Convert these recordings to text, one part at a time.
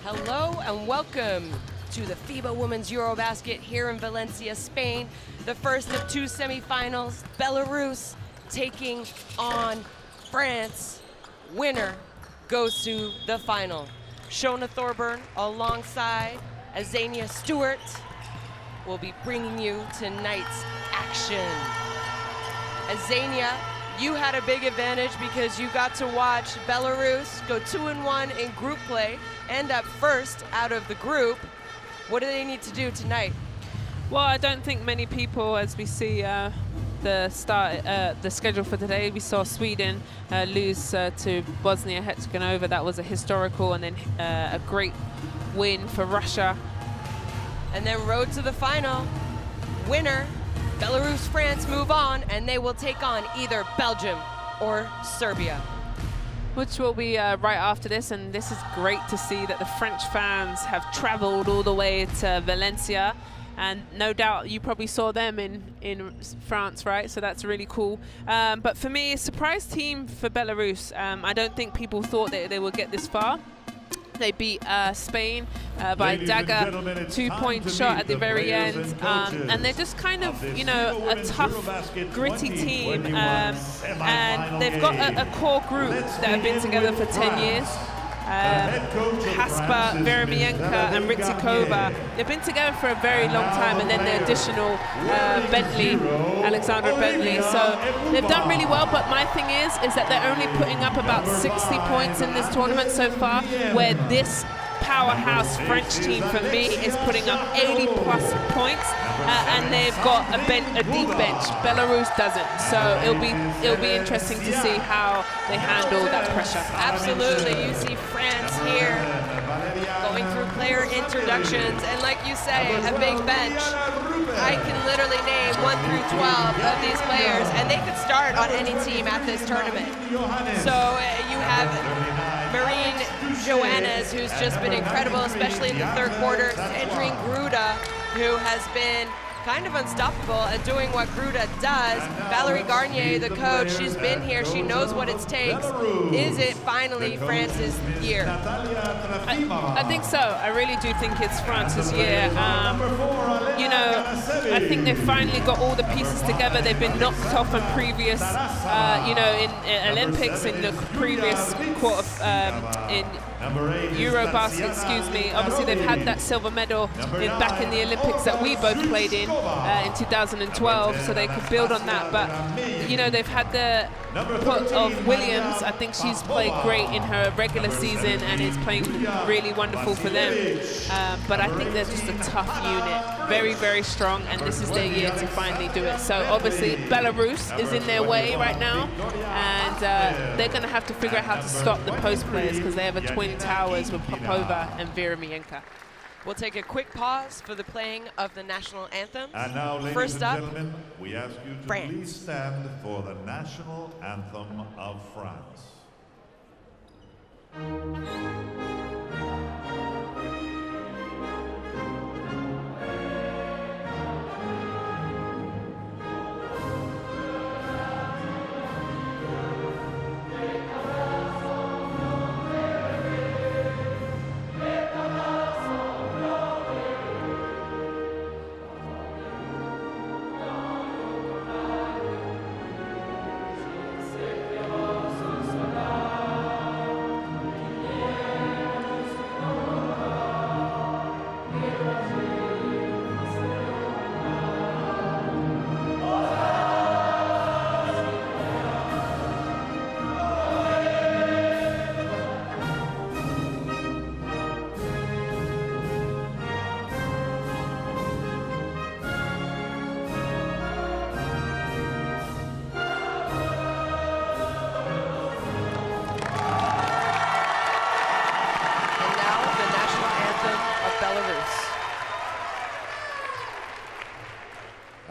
Hello and welcome to the FIBA Women's EuroBasket here in Valencia, Spain. The first of two semifinals, Belarus taking on France. Winner goes to the final. Shona Thorburn alongside Azania Stewart will be bringing you tonight's action. Azania, you had a big advantage because you got to watch Belarus go 2-1 in group play, end up first out of the group. What do they need to do tonight? Well, I don't think many people, as we see the schedule for today, we saw Sweden lose to Bosnia-Herzegovina. That was a historical, and then a great win for Russia. And then road to the final. Winner, Belarus, France move on, and they will take on either Belgium or Serbia. Which will be right after this, and this is great to see that the French fans have traveled all the way to Valencia, and no doubt you probably saw them in France, right? So that's really cool. But for me, a surprise team for Belarus. I don't think people thought that they would get this far. They beat Spain by a dagger two-point shot at the very end. And they're just kind of, you know, a tough, gritty team. And they've got a core group that have been together for 10 years. Kasper, Veremienka and Ritsikova. They've been together for a very long time, and then the additional Bentley, Alexandra Bentley. So they've done really well, but my thing is that they're only putting up about 60 points in this tournament so far, where this powerhouse French team for me is putting up 80 plus points, and they've got a deep bench. Belarus doesn't, so it'll be interesting to see how they handle that pressure. Absolutely, you see France here going through player introductions, and like you say, a big bench. I can literally name 1 through 12 of these players, and they could start on any team at this tournament. So you have Marine Johannes, who's just been incredible, especially in the third quarter. Sandrine Gruda, who has been kind of unstoppable and doing what Gruda does. Valerie Garnier, the coach, she's been here. She knows what it takes. Is it finally France's year? I think so. I really do think it's France's year. You know, I think they've finally got all the pieces together. They've been knocked off in previous, you know, in Olympics, in the previous quarter, in EuroBasket, excuse me. Obviously, they've had that silver medal back in the Olympics that we both played in 2012, so they could build on that. But, you know, they've had the put of Williams. I think she's played great in her regular season and is playing really wonderful for them. But I think they're just a tough unit, very, very strong, and this is their year to finally do it. So obviously, Belarus is in their way right now, and they're going to have to figure out how to stop the post players, because they have a twin towers with Popova and Veremienka. We'll take a quick pause for the playing of the national anthem. And now, ladies First up, and gentlemen, we ask you to France. please stand for the national anthem of France.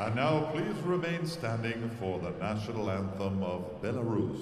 And now please remain standing for the national anthem of Belarus.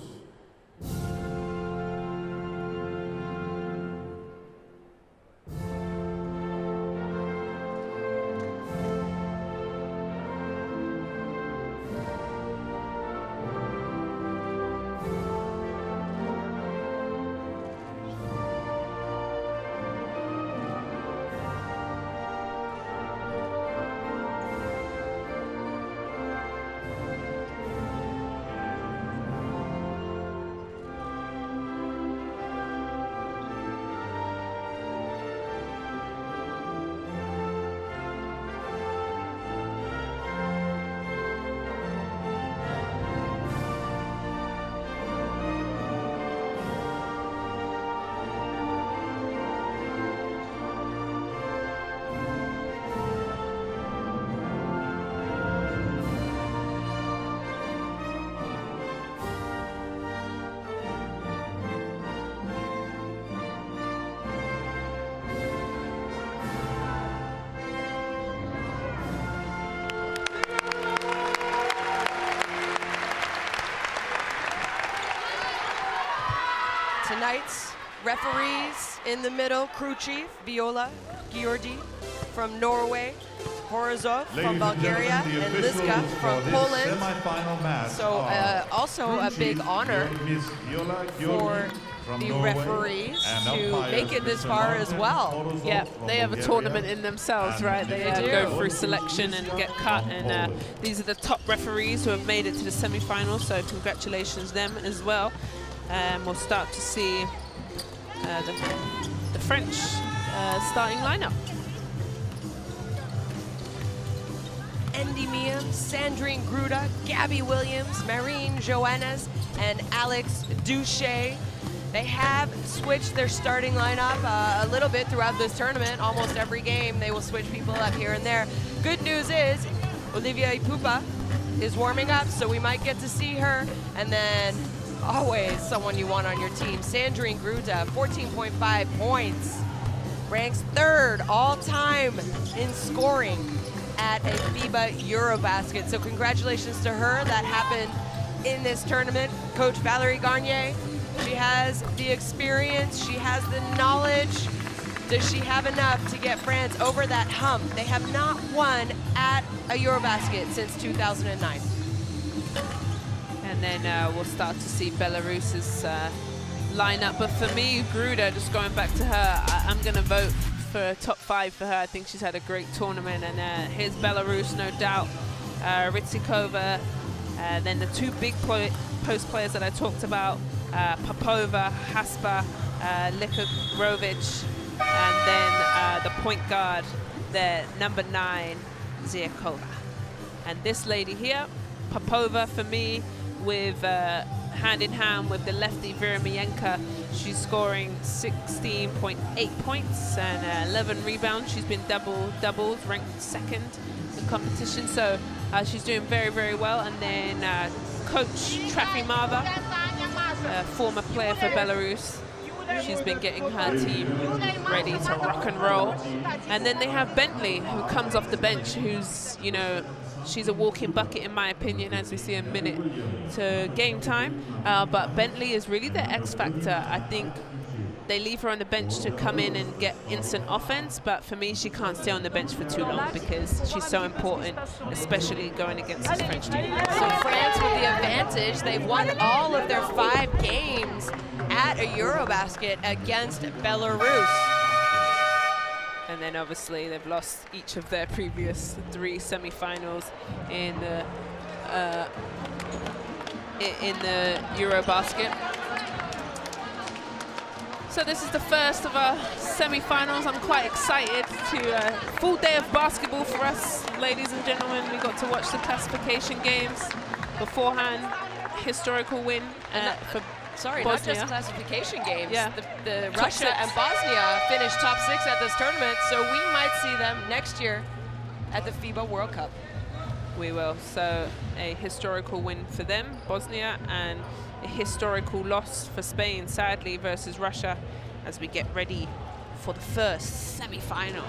Tonight's referees in the middle, crew chief Viola Georgi from Norway, Horazov from Bulgaria, and Liska from Poland. So also a big honor for the referees to make it this far as well. Yeah, they have a tournament in themselves, right? They go through selection and get cut, and these are the top referees who have made it to the semi-finals, so congratulations them as well. We'll start to see the French starting lineup. Endimium, Sandrine Gruda, Gabby Williams, Marine Joannes, and Alex Duche. They have switched their starting lineup a little bit throughout this tournament. Almost every game they will switch people up here and there. Good news is Olivia Ipupa is warming up, so we might get to see her. And then always someone you want on your team, Sandrine Gruda, 14.5 points. Ranks 3rd all-time in scoring at a FIBA EuroBasket. So congratulations to her. That happened in this tournament. Coach Valerie Garnier, she has the experience, she has the knowledge. Does she have enough to get France over that hump? They have not won at a EuroBasket since 2009. And then we'll start to see Belarus's lineup. But for me, Gruda, just going back to her, I'm going to vote for top 5 for her. I think she's had a great tournament. And here's Belarus, no doubt. Ritsikova, then the 2 big post players that I talked about, Popova, Haspa, Likovic, and then the point guard, the number 9, Zyakova. And this lady here, Popova, for me, with hand in hand with the lefty Veremienka, she's scoring 16.8 points and 11 rebounds. She's been doubles, ranked 2nd in competition, so she's doing very, very well. And then Coach Trafimava, former player for Belarus, she's been getting her team ready to rock and roll. And then they have Bentley, who comes off the bench, who's, you know, she's a walking bucket in my opinion, as we see a minute to game time. But Bentley is really the X factor. I think they leave her on the bench to come in and get instant offense, but for me, she can't stay on the bench for too long because she's so important, especially going against this French team. So France with the advantage, they've won all of their 5 games at a EuroBasket against Belarus. And then obviously they've lost each of their previous 3 semi-finals in the EuroBasket. So this is the first of our semi-finals. I'm quite excited to full day of basketball for us, ladies and gentlemen. We got to watch the classification games beforehand. Historical win for Sorry, Bosnia. not just classification games. Yeah. The Russia and Bosnia finished top 6 at this tournament, so we might see them next year at the FIBA World Cup. We will. So a historical win for them, Bosnia, and a historical loss for Spain, sadly, versus Russia, as we get ready for the first semi-final.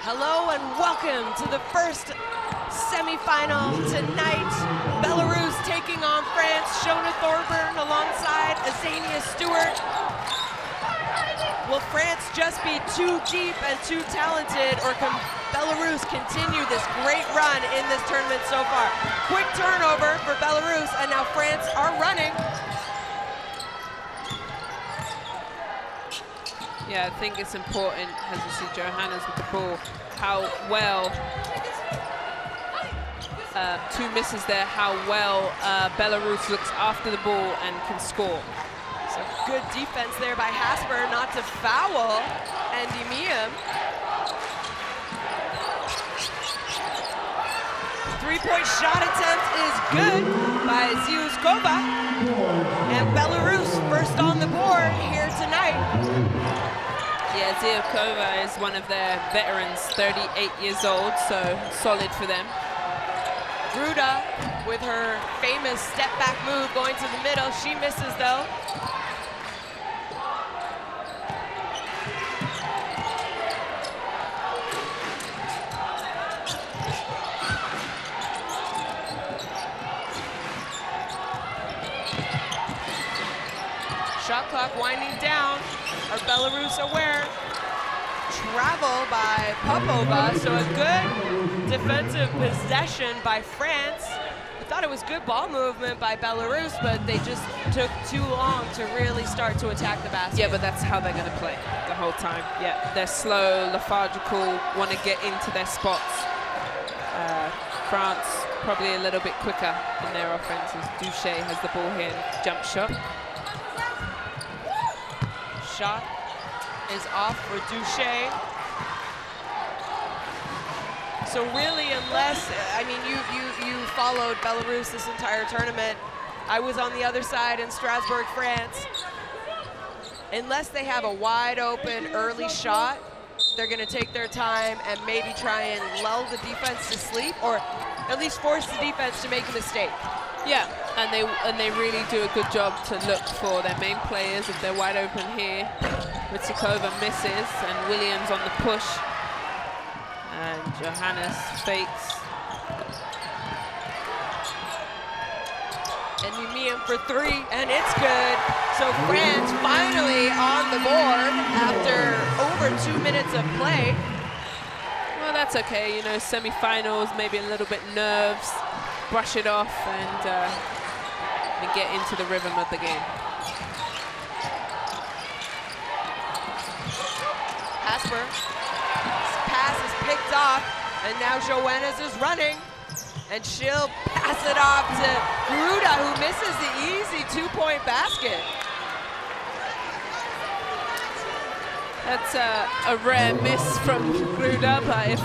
Hello and welcome to the first semi-final tonight. Belarus taking on France. Shona Thorburn alongside Azania Stewart. Will France just be too deep and too talented, or can Belarus continue this great run in this tournament so far? Quick turnover for Belarus, and now France are running. Yeah, I think it's important, as you see Johannes with the ball, how well, 2 misses there, how well Belarus looks after the ball and can score. So good defense there by Hasper not to foul Endimium. 3-point shot attempt is good by Zyuskova. And Belarus first on the board here tonight. Yeah, Zyuskova is one of their veterans, 38 years old, so solid for them. Gruda with her famous step back move going to the middle. She misses though. Shot clock winding down. Are Belarus aware? Travel by Popova, so a good defensive possession by France. I thought it was good ball movement by Belarus, but they just took too long to really start to attack the basket. Yeah, but that's how they're going to play the whole time. Yeah, they're slow, lethargical, want to get into their spots. France probably a little bit quicker in their offense as Duche has the ball here, jump shot. Shot is off for Duche. So really, unless, I mean, you followed Belarus this entire tournament. I was on the other side in Strasbourg, France. Unless they have a wide open early shot, they're gonna take their time and maybe try and lull the defense to sleep, or at least force the defense to make a mistake. Yeah, and they really do a good job to look for their main players if they're wide open here. Ritsikova misses, and Williams on the push. And Johannes fakes. And Neemian for three, and it's good. So France finally on the board after over 2 minutes of play. Well, that's okay, you know, semi-finals, maybe a little bit nerves, brush it off, and get into the rhythm of the game. Hasper, pass is picked off, and now Johannes is running, and she'll pass it off to Gruda, who misses the easy two-point basket. That's a rare miss from Gruda, but if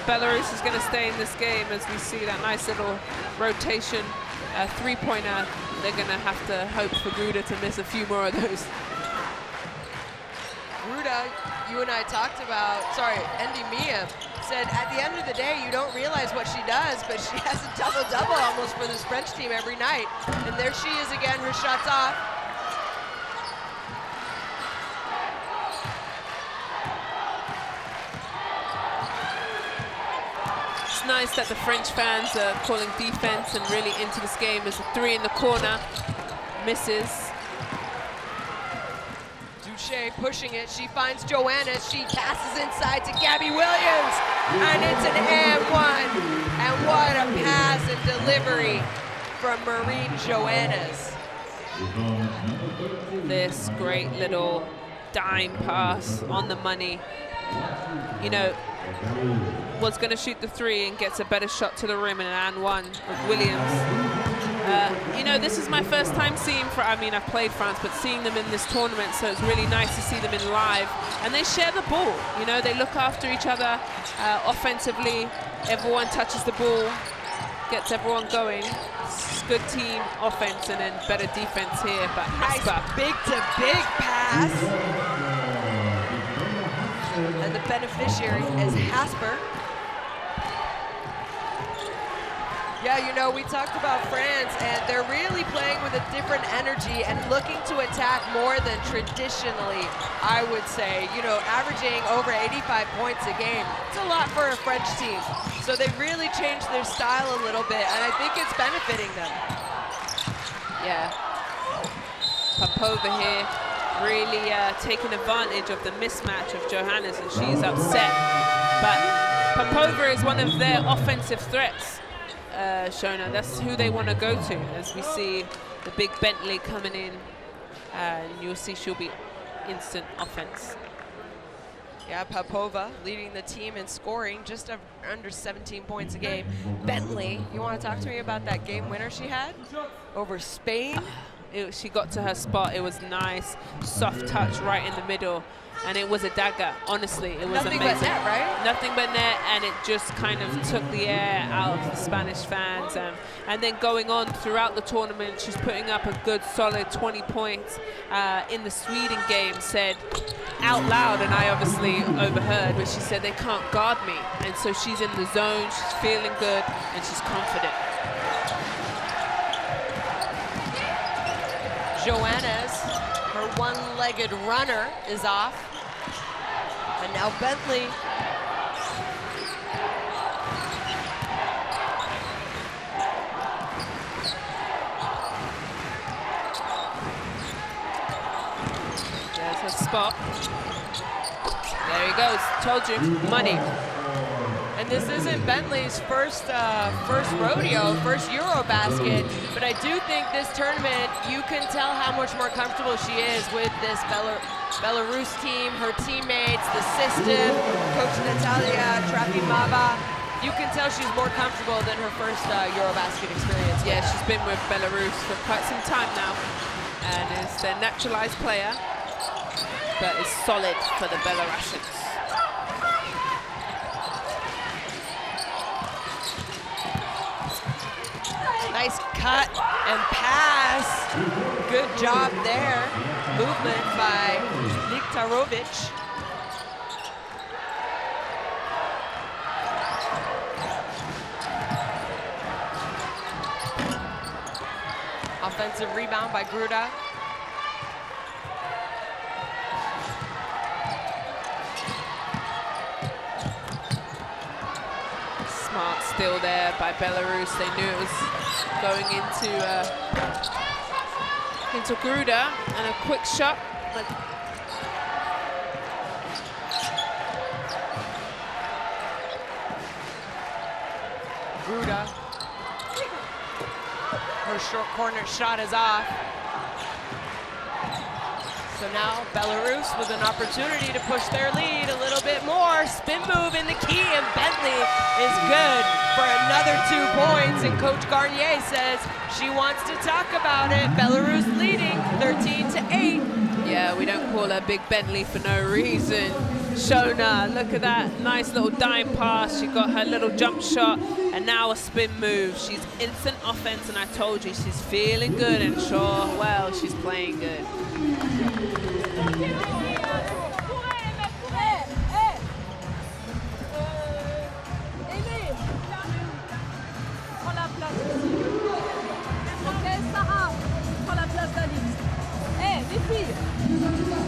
Belarus is going to stay in this game, as we see that nice little rotation three-pointer, they're going to have to hope for Gruda to miss a few more of those. Gruda, you and I talked about, Neemian said at the end of the day, you don't realize what she does, but she has a double-double almost for this French team every night. And there she is again, her shot's off. It's nice that the French fans are calling defense and really into this game as a three in the corner. Misses. Duche pushing it, she finds Johannes, she passes inside to Gabby Williams, and it's an and one. And what a pass and delivery from Marine Johannes. This great little dime pass on the money. You know, was going to shoot the three and gets a better shot to the rim and an and one of Williams. You know, this is my first time seeing, I've played France, but seeing them in this tournament, so it's really nice to see them in live. And they share the ball, you know, they look after each other offensively. Everyone touches the ball, gets everyone going. It's good team offense and then better defense here, but nice big-to-big pass. And the beneficiary is Hasper. Yeah, you know, we talked about France, and they're really playing with a different energy and looking to attack more than traditionally, I would say. You know, averaging over 85 points a game. It's a lot for a French team. So they've really changed their style a little bit, and I think it's benefiting them. Yeah. Popova here really taking advantage of the mismatch of Johannes, and she's upset. But Popova is one of their offensive threats. Shona, that's who they want to go to, as we see the big Bentley coming in, and you'll see she'll be instant offense. Yeah, Popova leading the team in scoring, just under 17 points a game. Bentley, you want to talk to me about that game winner she had over Spain? She got to her spot. It was nice, soft touch right in the middle. And it was a dagger, honestly. It was Nothing amazing. but net, right? Nothing but net, and it just kind of took the air out of the Spanish fans. And then going on throughout the tournament, she's putting up a good, solid 20 points. In the Sweden game, said out loud, and I obviously overheard, but she said, they can't guard me. And so she's in the zone, she's feeling good, and she's confident. Joanna's, her one-legged runner, is off. And now Bentley. There's her spot. There he goes. Told you, money. And this isn't Bentley's first rodeo, first EuroBasket, but I do think this tournament, you can tell how much more comfortable she is with this Belarus team, her teammates, the system, Coach Natalia Trafimova. You can tell she's more comfortable than her first EuroBasket experience. Yeah, she's been with Belarus for quite some time now, and is their naturalized player, but is solid for the Belarusians. Nice cut and pass. Good job there. Movement by Niktarovic. Offensive rebound by Gruda. Smart still there by Belarus. They knew it was going into Gruda, and a quick shot. But Gruda. Her short corner shot is off. So now Belarus with an opportunity to push their lead a little bit more. Spin move in the key, and Bentley is good for another 2 points. And Coach Garnier says she wants to talk about it. Belarus leading 13-8. yeah, we don't call her Big Bentley for no reason. Shona, look at that nice little dime pass. She got her little jump shot, and now a spin move. She's instant offense, and I told you she's feeling good, and sure, well, she's playing good.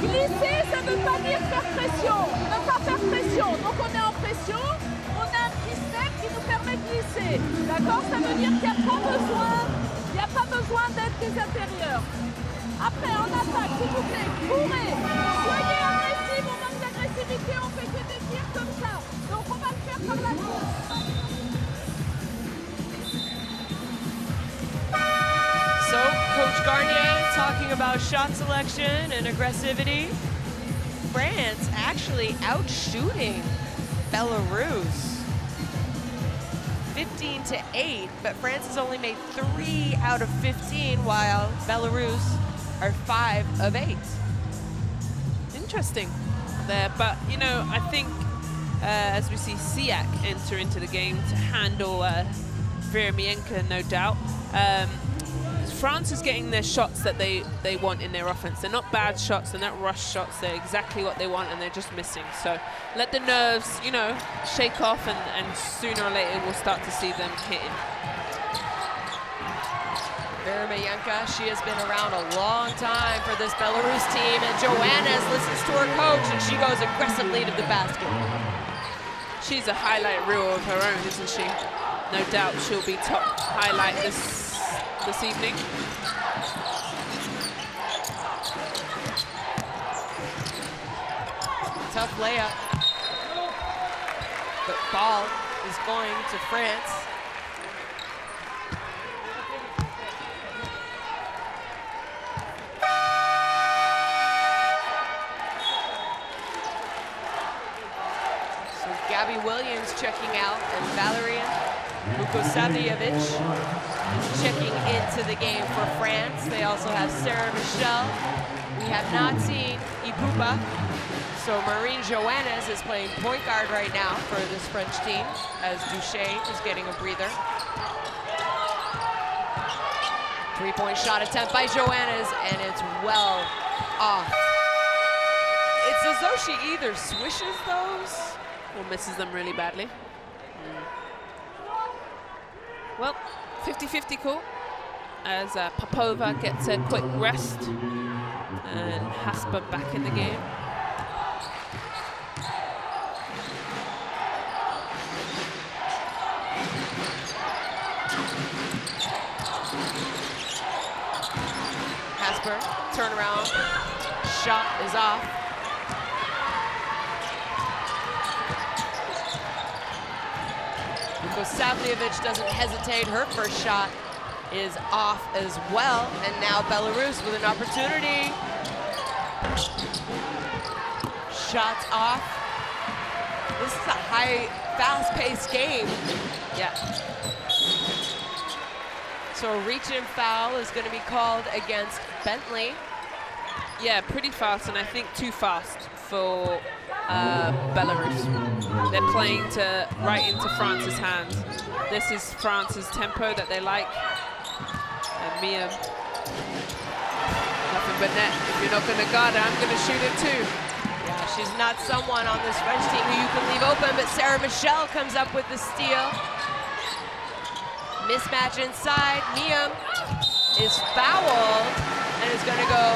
Glisser, ça ne veut pas dire faire pression, ne pas faire pression. Donc on est en pression, on a un petit step qui nous permet de glisser. D'accord? Ça veut dire qu'il n'y a pas besoin d'être des intérieurs. Après, en attaque, s'il vous plaît, courez, soyez agressifs, on manque d'agressivité, on fait que des tirs comme ça. Donc on va le faire par la course. So Coach Garnier talking about shot selection and aggressivity. France actually out-shooting Belarus 15-8, but France has only made 3 out of 15, while Belarus are 5 of 8. Interesting there, but you know, I think as we see Siak enter into the game to handle Veremienka, no doubt. France is getting their shots that they want in their offense. They're not bad shots, they're not rush shots, they're exactly what they want, and they're just missing. So let the nerves, you know, shake off, and sooner or later we'll start to see them hitting. Veremienka, she has been around a long time for this Belarus team, and Joannes listens to her coach, and she goes aggressively to the basket. She's a highlight reel of her own, isn't she? No doubt she'll be top highlight this evening. Tough layup. But ball is going to France. So Gabby Williams checking out, and Valerian Vukosavljevic is checking into the game for France. They also have Sarah Michel. We have not seen Ipupa. So Marine Joannes is playing point guard right now for this French team as Duché is getting a breather. Three-point shot attempt by Joannes, and it's well off. It's as though she either swishes those or misses them really badly. Well, 50-50 call as Popova gets a quick rest and Hasper back in the game. Hasper, turnaround, shot is off. Vukosavljevic doesn't hesitate. Her first shot is off as well. And now Belarus with an opportunity. Shots off. This is a high, fast-paced game. Yeah. So a reach-in foul is going to be called against Bentley. Yeah, pretty fast, and I think too fast for Belarus. They're playing right into France's hands. This is France's tempo that they like. And Mia, nothing but net. If you're not going to guard her, I'm going to shoot it too. Yeah, she's not someone on this French team who you can leave open, but Sarah Michel comes up with the steal. Mismatch inside. Mia is fouled and is going to go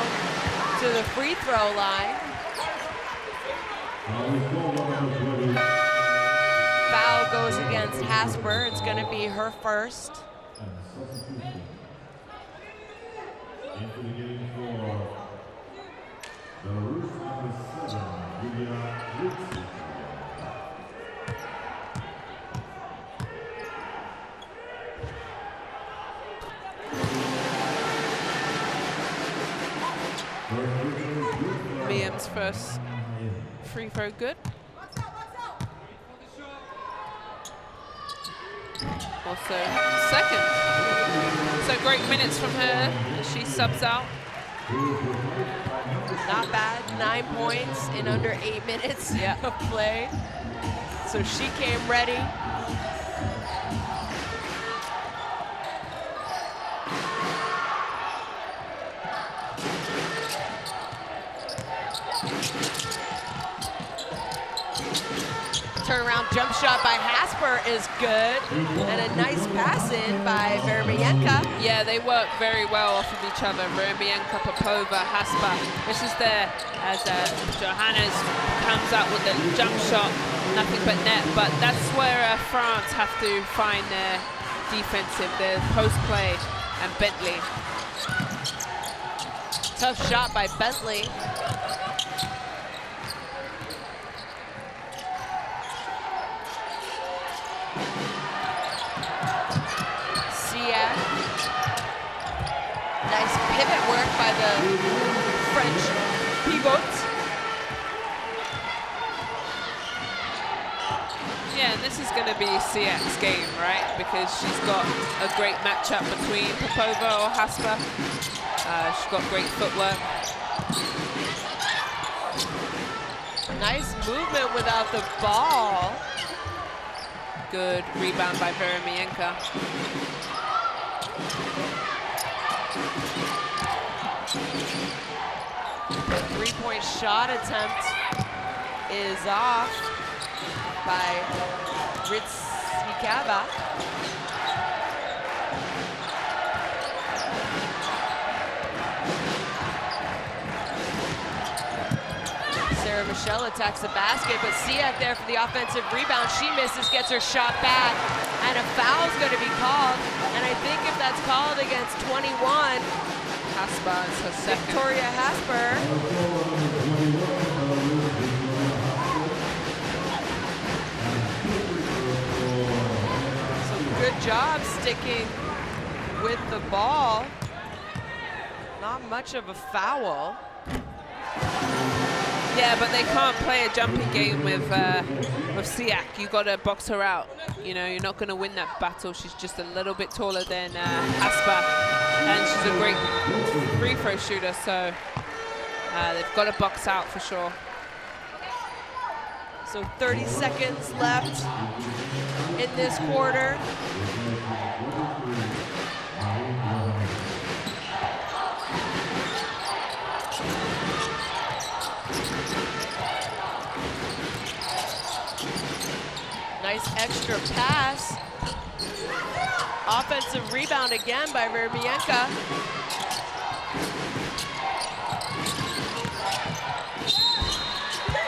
to the free throw line. Foul goes against Hasper. It's going to be her first. Miam's first free throw good. Also second. So great minutes from her as she subs out. Not bad, 9 points in under 8 minutes of play. So she came ready. Turnaround jump shot by Hasper is good. And a nice pass in by Vermienka. Yeah, they work very well off of each other. Vermienka, Popova, Hasper. This is there as Johannes comes out with the jump shot. Nothing but net. But that's where France have to find their defensive, their post play, and Bentley. Tough shot by Bentley. Nice pivot work by the French pivots. Yeah, and this is going to be Siak's game, right? Because she's got a great matchup between Popova or Hasper. She's got great footwork. Nice movement without the ball. Good rebound by Vermienka. The three-point shot attempt is off by Ritsikava. Sarah Michel attacks the basket, but Siak there for the offensive rebound. She misses, gets her shot back, and a foul's going to be called. And I think if that's called against 21, Hasper is her second. Victoria Hasper. So good job sticking with the ball. Not much of a foul. Yeah, but they can't play a jumping game with Siak. You got to box her out. You know, you're not going to win that battle. She's just a little bit taller than Aspa, and she's a great free throw shooter. So they've got to box out for sure. So 30 seconds left in this quarter. Nice extra pass. Offensive rebound again by Vermienka.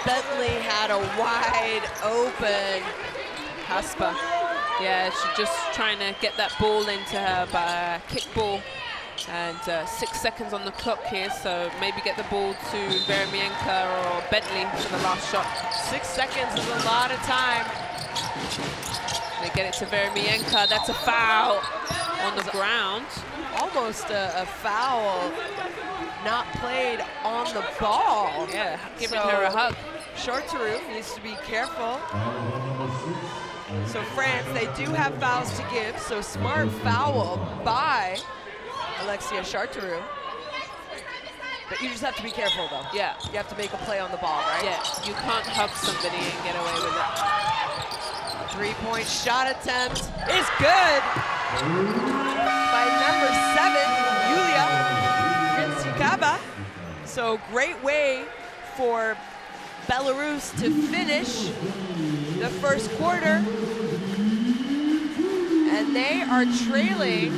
Bentley had a wide open Haspa. Yeah, she's just trying to get that ball into her kickball. And 6 seconds on the clock here, so maybe get the ball to Vermienka or Bentley for the last shot. 6 seconds is a lot of time. They get it to Vermienka. That's a foul on the ground. Almost a foul not played on the ball. Yeah, giving her a hug. Charteroux needs to be careful. So France, they do have fouls to give, so smart foul by Alexia Charteroux. But you just have to be careful, though. Yeah. You have to make a play on the ball, right? Yeah, you can't hug somebody and get away with it. Three-point shot attempt is good by number 7, Yulia Grinzikaba. So great way for Belarus to finish the first quarter. And they are trailing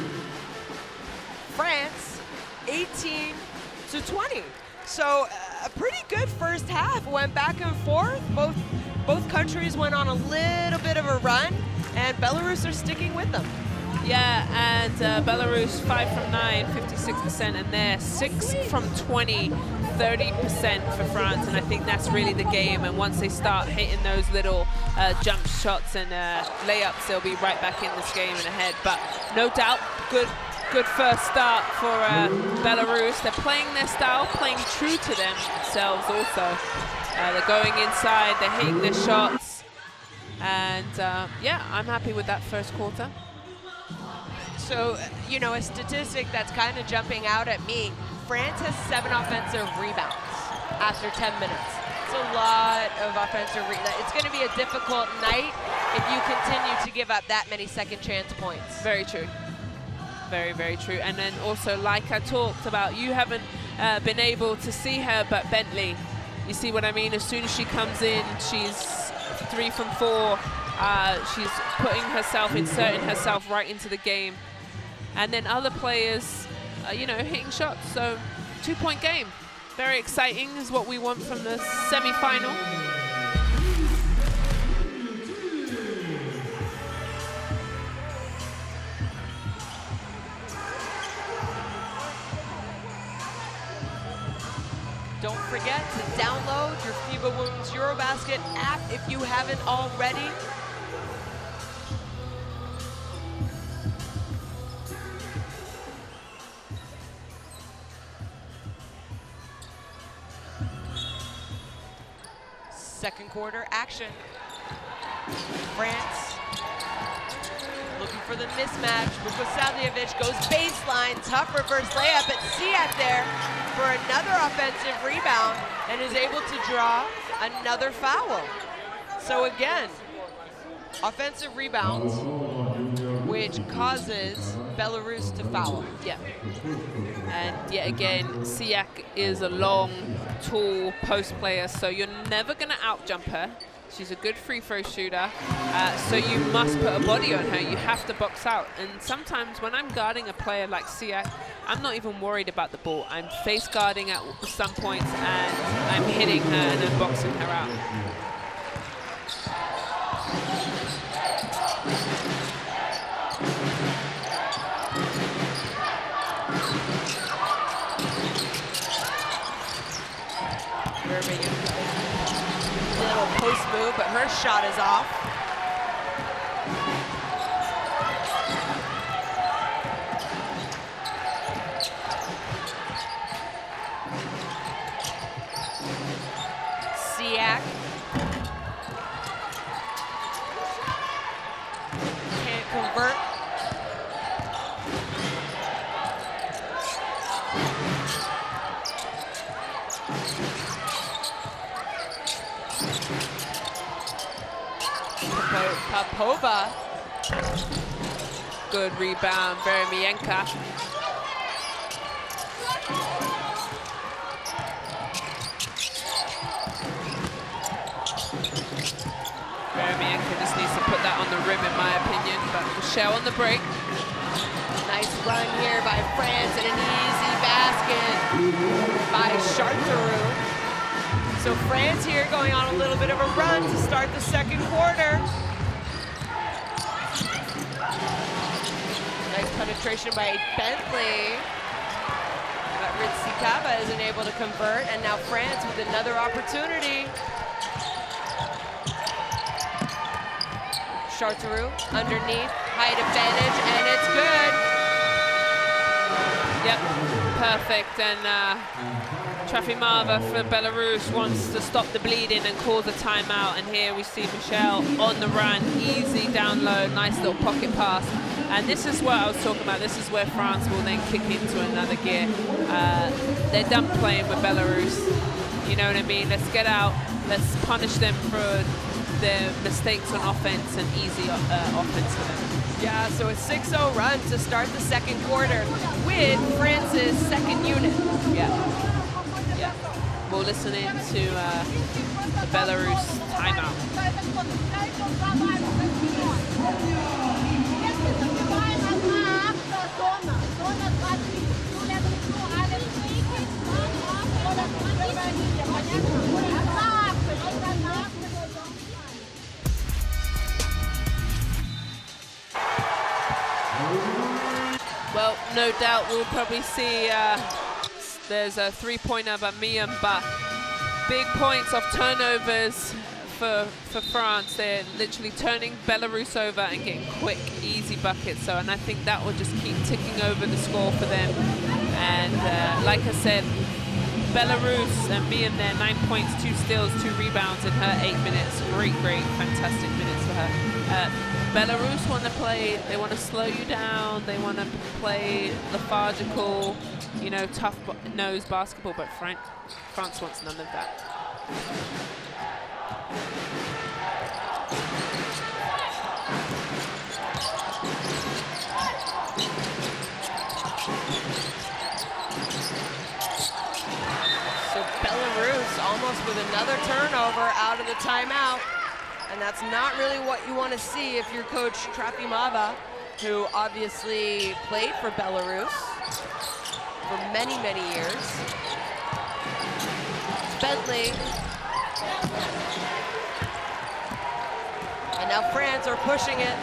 France 18-20. So a pretty good first half. Went back and forth. Both countries went on a little bit of a run, and Belarus are sticking with them. Yeah, and Belarus 5 from 9, 56%, and they're 6 from 20, 30% for France, and I think that's really the game. And once they start hitting those little jump shots and layups, they'll be right back in this game and ahead. But no doubt, good first start for Belarus. They're playing their style, playing true to themselves also. They're going inside, they're hitting their shots, and yeah, I'm happy with that first quarter. So, you know, a statistic that's kind of jumping out at me, France has 7 offensive rebounds after 10 minutes. It's a lot of offensive rebounds. It's going to be a difficult night if you continue to give up that many second chance points. Very true. Very, very true. And then also, like I talked about, you haven't been able to see her, but Bentley, you see what I mean? As soon as she comes in, she's 3 from 4. She's putting herself, inserting herself right into the game. And then other players, you know, hitting shots. So 2-point game. Very exciting is what we want from the semi-final. Don't forget to download your FIBA Women's EuroBasket app if you haven't already. Second quarter action. France looking for the mismatch. Vukosavljevic goes baseline, tough reverse layup, but Siak there for another offensive rebound and is able to draw another foul. So again, offensive rebounds, which causes Belarus to foul. Yeah. And yet again, Siak is a long, tall post player, so you're never going to out-jump her. She's a good free throw shooter, so you must put a body on her. You have to box out. And sometimes when I'm guarding a player like Siak, I'm not even worried about the ball. I'm face guarding at some points, and I'm hitting her and then boxing her out. Little post move, but her shot is off. Popova. Good rebound, Veremienka. Veremienka just needs to put that on the rim, in my opinion. But Michelle on the break. Nice run here by France and an easy basket by Charteroux. So France here going on a little bit of a run to start the second quarter. Nice penetration by Bentley. But Ritsikava isn't able to convert, and now France with another opportunity. Charteroux underneath, height advantage, and it's good. Yep, perfect. And Trafimava for Belarus wants to stop the bleeding and calls a timeout. And here we see Michelle on the run, easy down low, nice little pocket pass. And this is what I was talking about. This is where France will then kick into another gear. They're done playing with Belarus. You know what I mean? Let's get out. Let's punish them for their mistakes on offense and easy offense for them. Yeah, so a 6-0 run to start the second quarter with France's second unit. Yeah. Yeah. We'll listen in to the Belarus timeout. Well, no doubt we'll probably see there's a three-pointer by Miyamba. Big points off turnovers for France. They're literally turning Belarus over and getting quick, easy buckets. So, and I think that will just keep ticking over the score for them. And like I said, Belarus and Miyam there, 9 points, 2 steals, 2 rebounds in her 8 minutes. Great, fantastic minutes for her. Belarus want to play, they want to slow you down, they want to play lethargical, you know, tough-nosed basketball, but France wants none of that. So Belarus almost with another turnover out of the timeout. And that's not really what you want to see if you're Coach Trafimava, who obviously played for Belarus for many, many years. Bentley. And now France are pushing it.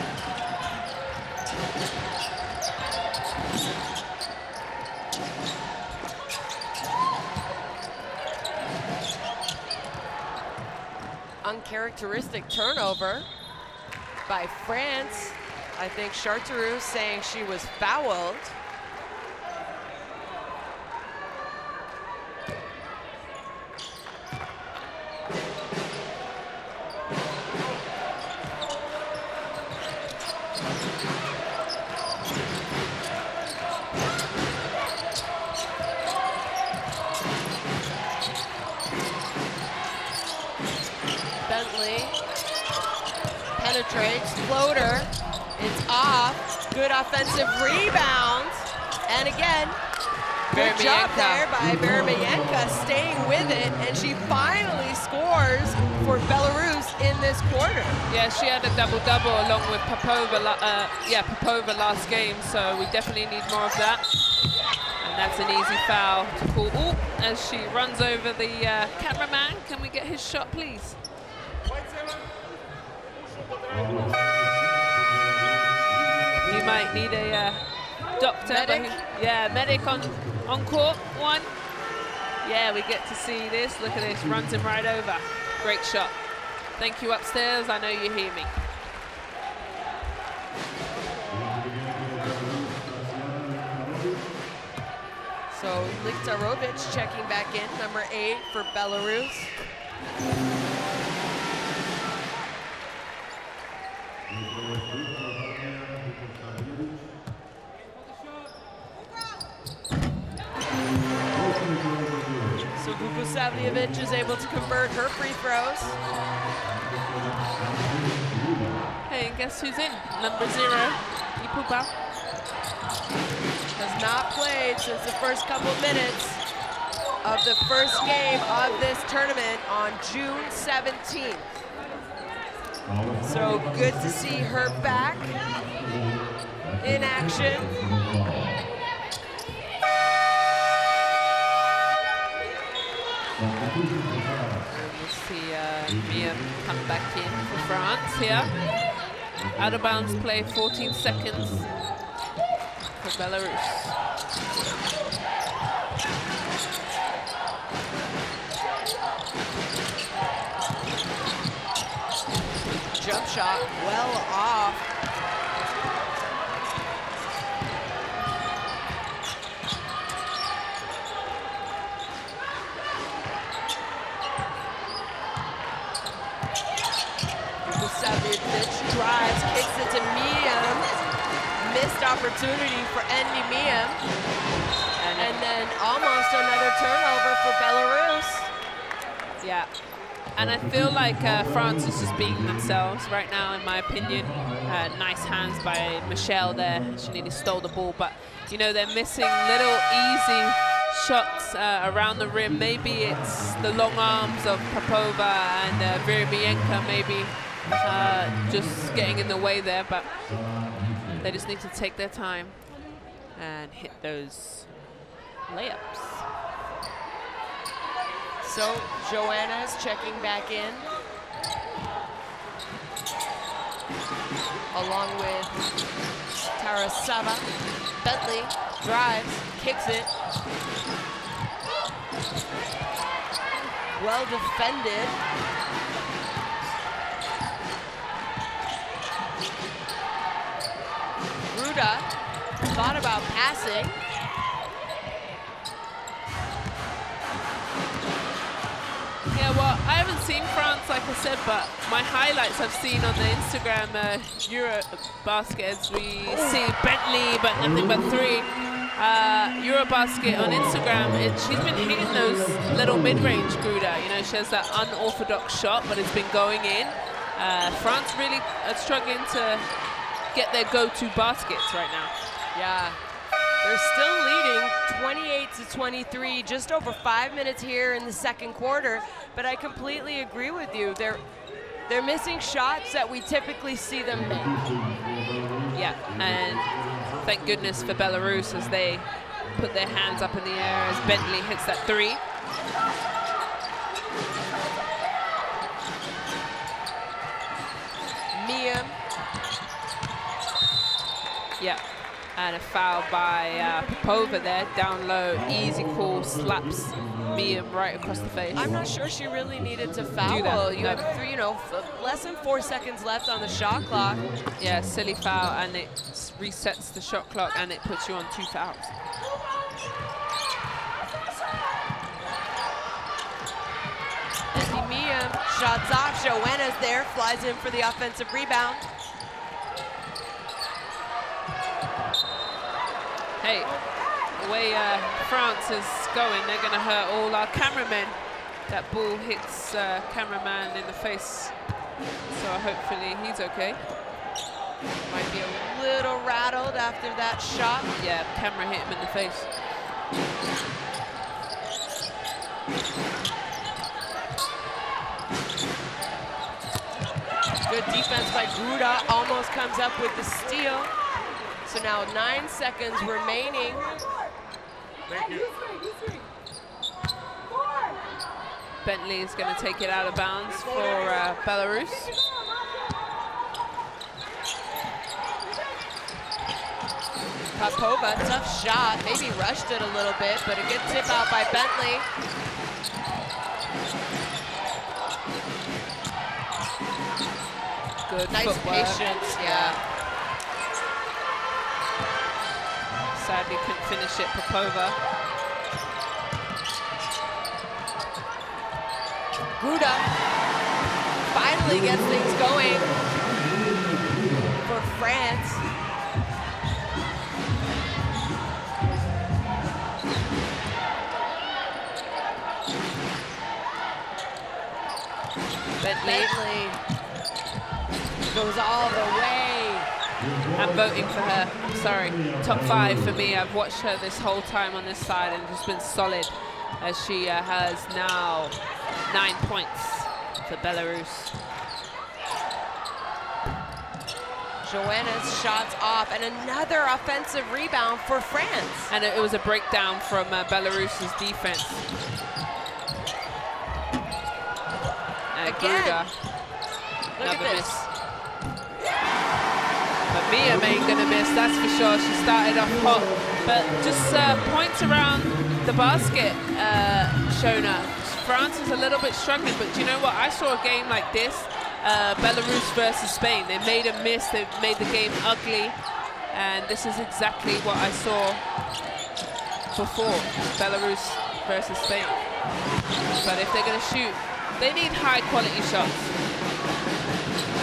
Uncharacteristic turnover by France. I think Charteroux saying she was fouled. Penetrates, floater, it's off, good offensive rebound, and again, good job there by Veremienka staying with it, and she finally scores for Belarus in this quarter. Yeah, she had a double-double along with Popova, Popova last game, so we definitely need more of that. And that's an easy foul to call. Ooh, as she runs over the cameraman. Can we get his shot, please? You might need a doctor. Medic? Yeah, medic on court. One. Yeah, we get to see this. Look at this, runs him right over. Great shot. Thank you upstairs, I know you hear me. So Liktarovic checking back in, number 8 for Belarus. So Vukosavljevic is able to convert her free throws. saying, guess who's in? Number 0, Ipupa. Has not played since the first couple minutes of the first game of this tournament on June 17th. So good to see her back in action. You see Mia come back in for France here. Out of bounds play, 14 seconds for Belarus. Jump shot well off. Savage drives, kicks it to Miam. Missed opportunity for Andy Miam. And then almost another turnover for Belarus. Yeah. And I feel like France is just beating themselves right now, in my opinion. Nice hands by Michelle there. She nearly stole the ball, but you know, they're missing little easy shots around the rim. Maybe it's the long arms of Popova and Veremienko maybe just getting in the way there, but they just need to take their time and hit those layups. So Joanna is checking back in, along with Tarasava. Bentley drives, kicks it. Well defended. Gruda thought about passing. Yeah, well, I haven't seen France, like I said, but my highlights I've seen on the Instagram EuroBasket, as we see Bentley, but nothing but 3. EuroBasket on Instagram, she's been hitting those little mid-range Gruda. You know, she has that unorthodox shot, but it's been going in. France really are struggling to get their go-to baskets right now. Yeah. They're still leading 28-23, just over 5 minutes here in the second quarter. But I completely agree with you. They're missing shots that we typically see them make. Yeah, and thank goodness for Belarus as they put their hands up in the air as Bentley hits that 3. Mia. Yeah. And a foul by Popova there, down low, easy call, slaps Miam right across the face. I'm not sure she really needed to foul. You have less than 4 seconds left on the shot clock. Yeah, silly foul, and it resets the shot clock, and it puts you on 2 fouls. Andy Miam, shots off. Joanna's there, flies in for the offensive rebound. Hey, the way France is going, they're going to hurt all our cameramen. That ball hits cameraman in the face, so hopefully he's okay. Might be a little rattled after that shot. Yeah, camera hit him in the face. Good defense by Gruda, almost comes up with the steal. So now 9 seconds remaining. Thank you. Bentley is going to take it out of bounds for Belarus. Popova, tough shot, maybe rushed it a little bit, but a good tip out by Bentley. Good nice footwork. Patience, yeah. Sadly couldn't finish it, Popova. Gruda finally gets things going for France. Bentley. goes all the way. I'm voting for her. I'm sorry. Top 5 for me. I've watched her this whole time on this side and just been solid, as she has now 9 points for Belarus. Joanna's shots off, and another offensive rebound for France. And it was a breakdown from Belarus's defense. Again. Look at this. But Mia ain't gonna miss, that's for sure. She started off hot, but just points around the basket, Shona. France is a little bit struggling, but do you know what? I saw a game like this, Belarus versus Spain. They made a miss, they made the game ugly, and this is exactly what I saw before, Belarus versus Spain. But if they're gonna shoot, they need high quality shots.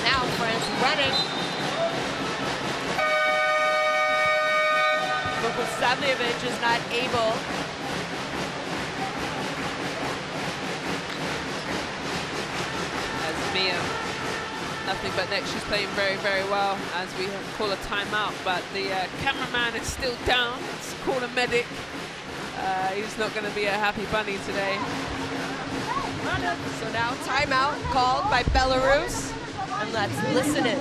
Now France running. Vukosavljevic is not able. As Mia, nothing but net. She's playing very, very well, as we call a timeout, but the cameraman is still down. Let's call a medic. He's not going to be a happy bunny today. So now timeout called by Belarus, and let's listen in.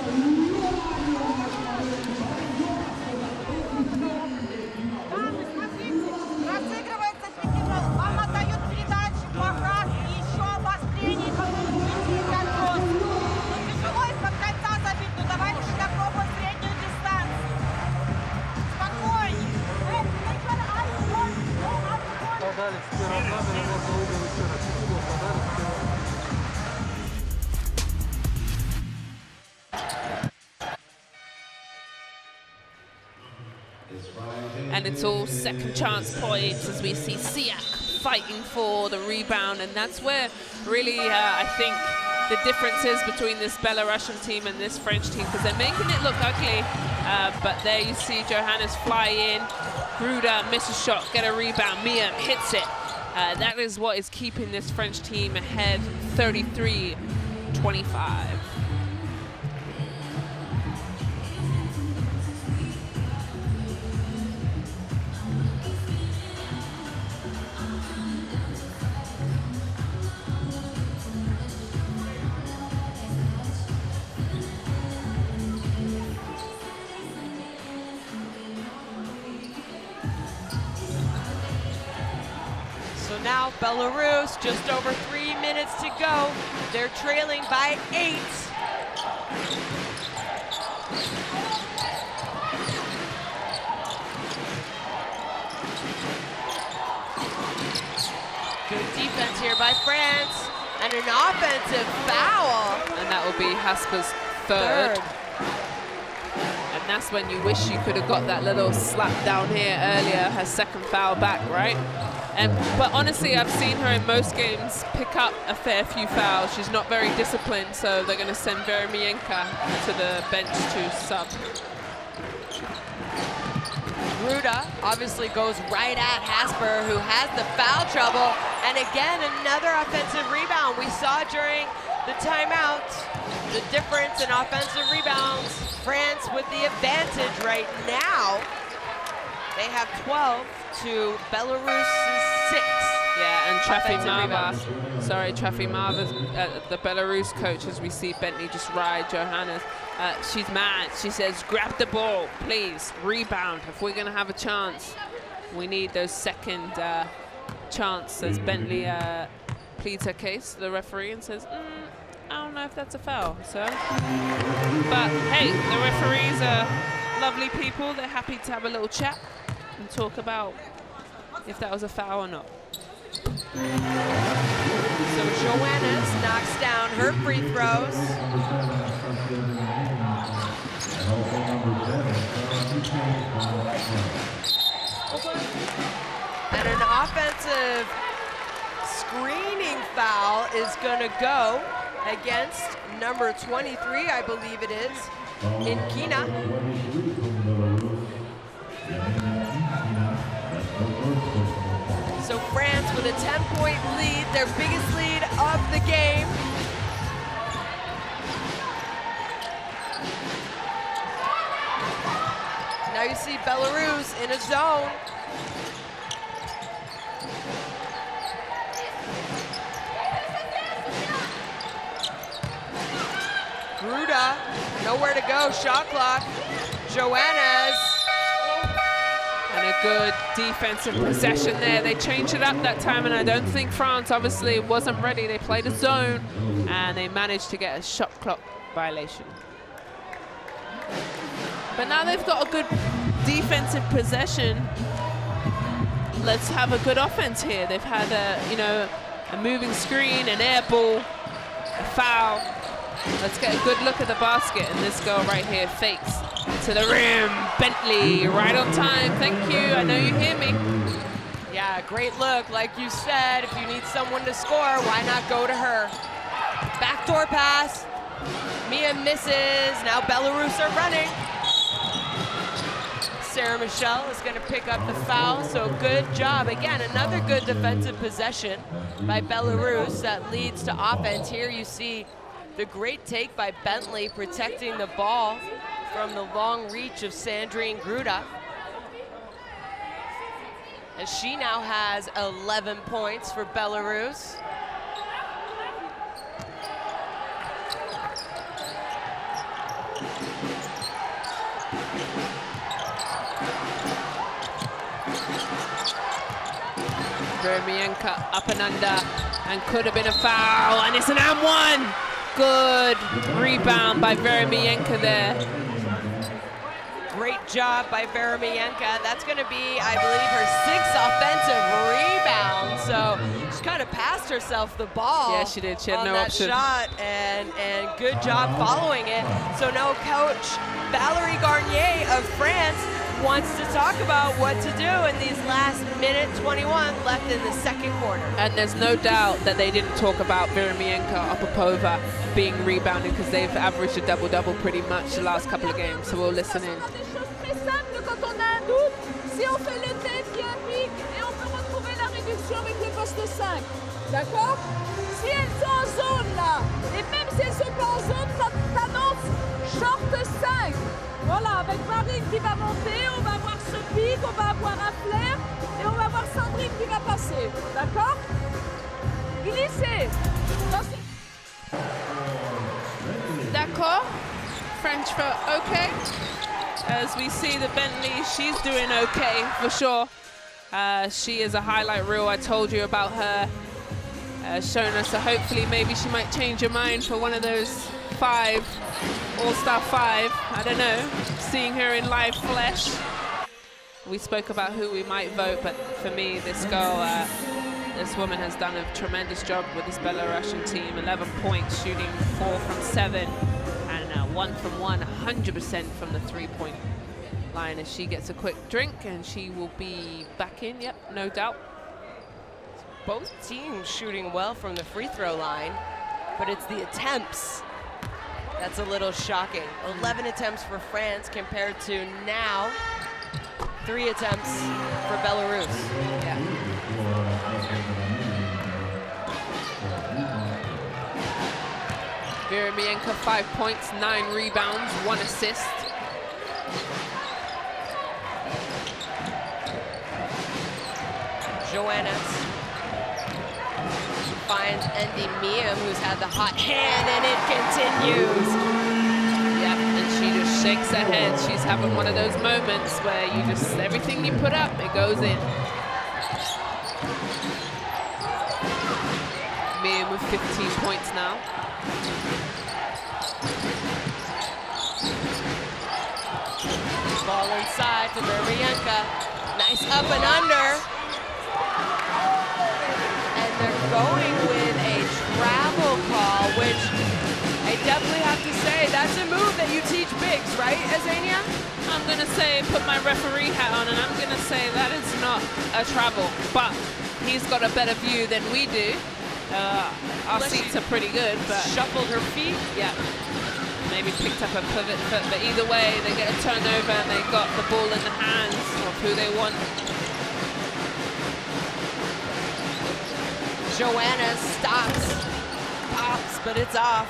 And it's all second chance points as we see Siak fighting for the rebound, and that's where really I think the difference is between this Belarusian team and this French team, because they're making it look ugly, but there you see Johannes fly in, Gruda miss a shot, get a rebound, Mia hits it. That is what is keeping this French team ahead, 33-25. So now Belarus, just over 3 minutes to go. They're trailing by 8. Good defense here by France, and an offensive foul. And that will be Hasper's third. And that's when you wish you could have got that little slap down here earlier, her second foul back, right? But honestly, I've seen her in most games pick up a fair few fouls. She's not very disciplined, so they're going to send Veromienka to the bench to sub. Gruda obviously goes right at Hasper, who has the foul trouble. And again, another offensive rebound. We saw during the timeout the difference in offensive rebounds. France with the advantage right now. They have 12 to Belarus's 6. Yeah, and Trafimava, the Belarus coach, as we see Bentley just ride Johannes. She's mad. She says, grab the ball, please, rebound. If we're going to have a chance, we need those second chance, as Bentley pleads her case to the referee and says, I don't know if that's a foul. So, but hey, the referees are lovely people. They're happy to have a little chat and talk about if that was a foul or not. So Joannes knocks down her free throws. And an offensive screening foul is going to go against number 23, I believe it is, in Kina. So France with a 10-point lead, their biggest lead of the game. you see Belarus in a zone. Gruda, nowhere to go, shot clock. Joannes. And a good defensive possession there. They changed it up that time, and I don't think France obviously wasn't ready. They played a zone, and they managed to get a shot clock violation. But now they've got a good defensive possession. Let's have a good offense here. They've had a moving screen, an air ball, a foul. Let's get a good look at the basket, and this girl right here fakes to the rim. Bentley, right on time. Thank you. I know you hear me. Yeah, great look. Like you said, if you need someone to score, why not go to her? Backdoor pass. Mia misses. Now Belarus are running. Sarah Michelle is going to pick up the foul, so good job. Again, another good defensive possession by Belarus that leads to offense. Here you see the great take by Bentley protecting the ball from the long reach of Sandrine Gruda. And she now has 11 points for Belarus. Vermienka up and under, and could have been a foul, and it's an and one. Good rebound by Vermienka there. Great job by Vermienka. That's going to be, I believe, her 6th offensive rebound. So she kind of passed herself the ball. Yeah, she did. She had no option. Shot, and good job following it. So now Coach Valérie Garnier of France wants to talk about what to do in these last minute 21 left in the second quarter. And there's no doubt that they didn't talk about Vermienka Opapova being rebounded, because they've averaged a double-double pretty much the last couple of games, so we'll listen in. Quand on a un doute, si on fait le tête qui implique et on peut retrouver la réduction avec le poste 5. D'accord? Si elles sont en zone là, et même si elles sont pas en zone, t'annonces short 5. Voilà, avec Marine qui va monter, on va avoir ce pic, on va avoir un flair et on va avoir Sandrine qui va passer. D'accord? Glissez. D'accord. French for okay. As we see the Bentley, she's doing okay for sure. She is a highlight reel. I told you about her showing us, so hopefully maybe she might change her mind for one of those 5, All-Star 5. I don't know, seeing her in live flesh. We spoke about who we might vote, but for me, this girl, this woman has done a tremendous job with this Belarusian team. 11 points, shooting 4 from 7. 1 from 1, 100% from the 3-point line, as she gets a quick drink, and she will be back in, yep, no doubt. Both teams shooting well from the free throw line, but it's the attempts that's a little shocking. 11 attempts for France compared to now 3 attempts for Belarus. Yeah. Vermienka 5 points, 9 rebounds, 1 assist. Joannes finds Andy Miam, who's had the hot hand, and it continues. Yep, and she just shakes her head. She's having one of those moments where you just, everything you put up, it goes in. Miam with 15 points now. Ball inside to Vermienka. Nice up and under. And they're going with a travel call, which I definitely have to say, that's a move that you teach bigs, right, Azania? I'm going to say, put my referee hat on, and I'm going to say that is not a travel, but he's got a better view than we do. Our seats are pretty good, but... Shuffled her feet? Yeah. Maybe picked up a pivot foot, but either way, they get a turnover and they got the ball in the hands of who they want. Joanna stops, pops, but it's off.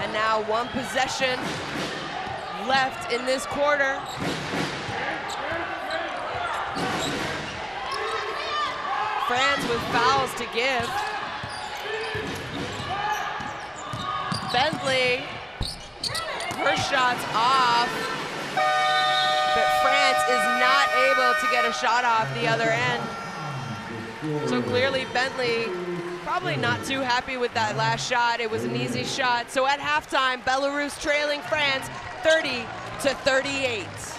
And now 1 possession left in this quarter. France with fouls to give. Bentley, her shot's off, but France is not able to get a shot off the other end. So clearly Bentley probably not too happy with that last shot. It was an easy shot. So at halftime, Belarus trailing France 30-38.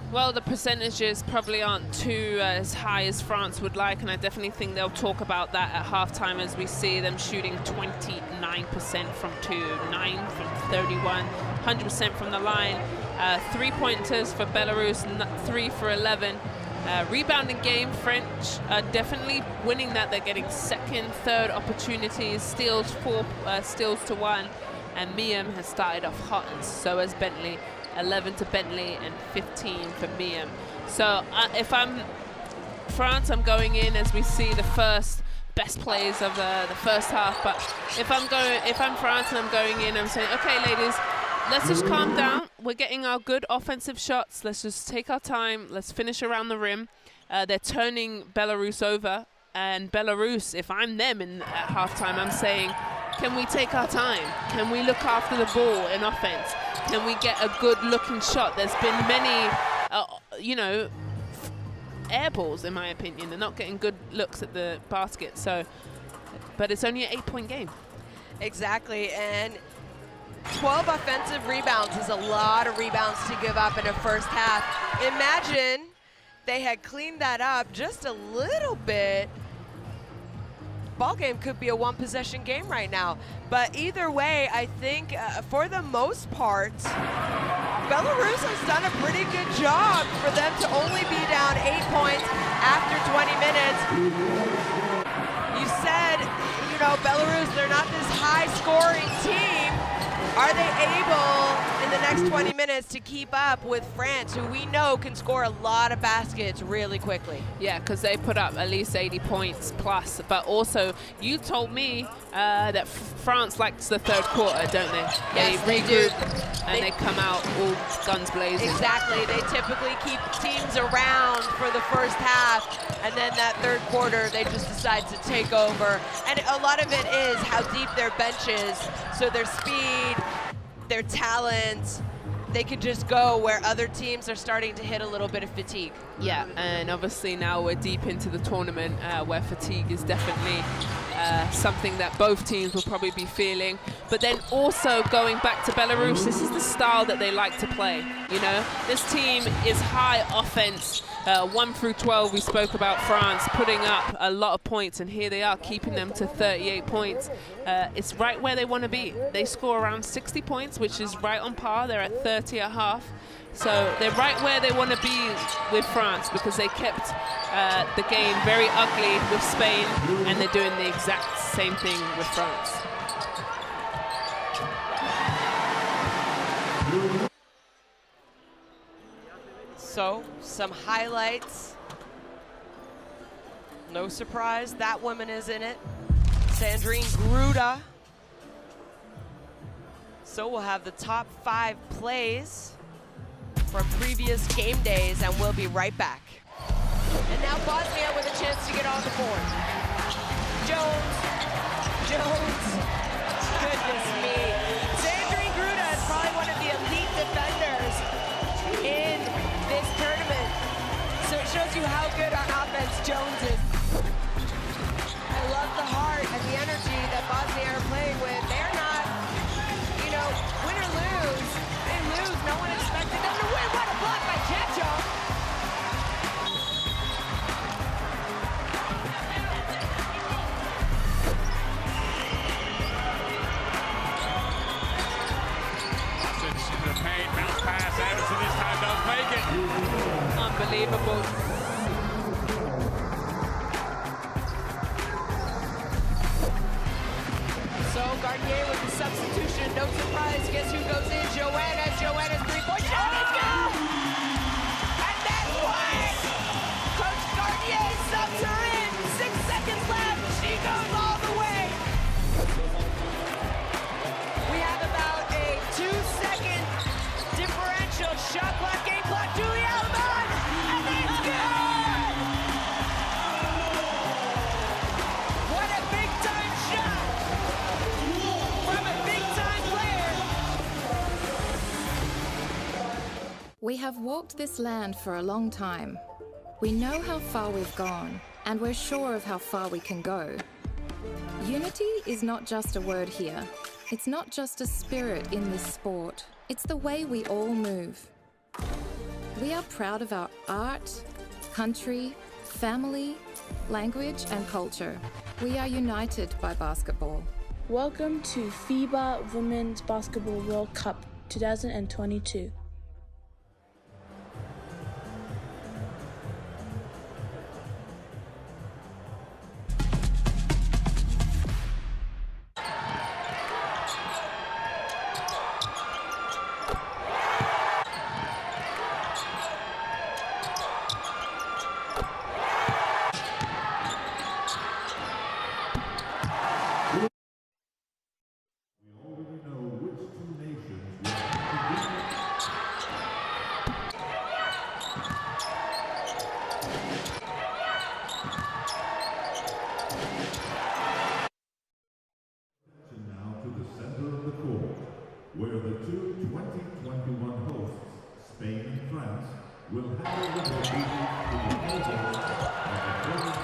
Well, the percentages probably aren't too as high as France would like, and I definitely think they'll talk about that at halftime as we see them shooting 29% from 2, 9 from 31, 100% from the line. 3-pointers for Belarus, 3 for 11. Rebounding game, French are definitely winning that. They're getting second, third opportunities, steals 4 steals to 1, and Miem has started off hot, and so has Bentley. 11 to Bentley and 15 for Miem. So if I'm France, I'm going in as we see the first best plays of the first half. But if I'm France and I'm going in, I'm saying, okay, ladies, let's just calm down. We're getting our good offensive shots. Let's just take our time. Let's finish around the rim. They're turning Belarus over, and Belarus, if I'm them at halftime, I'm saying, can we take our time? Can we look after the ball in offense? Can we get a good-looking shot? There's been many, you know, air balls, in my opinion. They're not getting good looks at the basket. So, but it's only an 8-point game. Exactly, and 12 offensive rebounds is a lot of rebounds to give up in a first half. Imagine they had cleaned that up just a little bit. Ball game could be a one-possession game right now. But either way, I think for the most part, Belarus has done a pretty good job for them to only be down 8 points after 20 minutes. You said, you know, Belarus, they're not this high-scoring team. Are they able, in the next 20 minutes, to keep up with France, who we know can score a lot of baskets really quickly? Yeah, because they put up at least 80 points plus. But also, you told me that France likes the third quarter, don't they? Yes, they regroup and they come out all guns blazing. Exactly. They typically keep teams around for the first half, and then that third quarter, they just decide to take over. And a lot of it is how deep their bench is, so their speed, their talent, they could just go where other teams are starting to hit a little bit of fatigue. Yeah, and obviously now we're deep into the tournament where fatigue is definitely something that both teams will probably be feeling. But then also going back to Belarus, this is the style that they like to play. You know, this team is high offense. 1 through 12, we spoke about France putting up a lot of points, and here they are keeping them to 38 points. It's right where they want to be. They score around 60 points, which is right on par. They're at 30 and a half. So they're right where they want to be with France, because they kept the game very ugly with Spain, and they're doing the exact same thing with France. So, some highlights. No surprise, that woman is in it. Sandrine Gruda. So we'll have the top 5 plays from previous game days, and we'll be right back. And now Bosnia with a chance to get on the board. Jones. Goodness me. Sandrine Gruda is probably one of the elite defenders in this tournament. So it shows you how good on offense Jones is. I love the heart and the energy that Bosnia are playing with. They're not, you know, win or lose. They lose. No one expected them to win. What a block by Checho. The paint, bounce pass, Anderson this time does make it. Unbelievable. So Garnier with the substitution, no surprise. Guess who goes in? Joanna's 3-point shot is good! And that's why Coach Garnier subs her in. 6 seconds left. She goes all the way. We have about a 2-second differential shot clock, game clock. Julia We have walked this land for a long time. We know how far we've gone, and we're sure of how far we can go. Unity is not just a word here. It's not just a spirit in this sport. It's the way we all move. We are proud of our art, country, family, language, and culture. We are united by basketball. Welcome to FIBA Women's Basketball World Cup 2022. Where the two 2021 hosts, Spain and France, will hand over their duties to the holders of the first.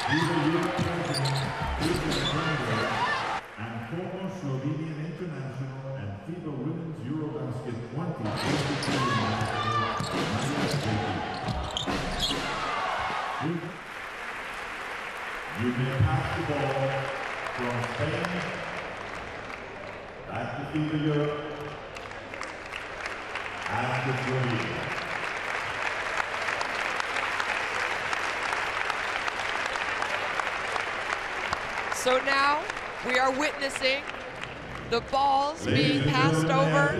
Please welcome and former Slovenian international and FIBA Women's EuroBasket 2022. You may pass the ball from Spain back to FIBA Europe and to Slovenia. So now we are witnessing the balls being passed over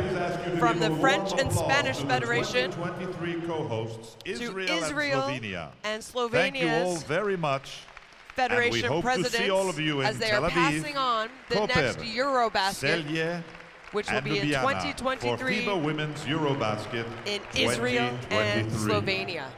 from the French and Spanish Federation co-hosts, to Israel and Slovenia's Thank you all very much. Federation presidents as they are passing on the next EuroBasket, which will be in 2023 for FIBA Women's EuroBasket in Israel and Slovenia.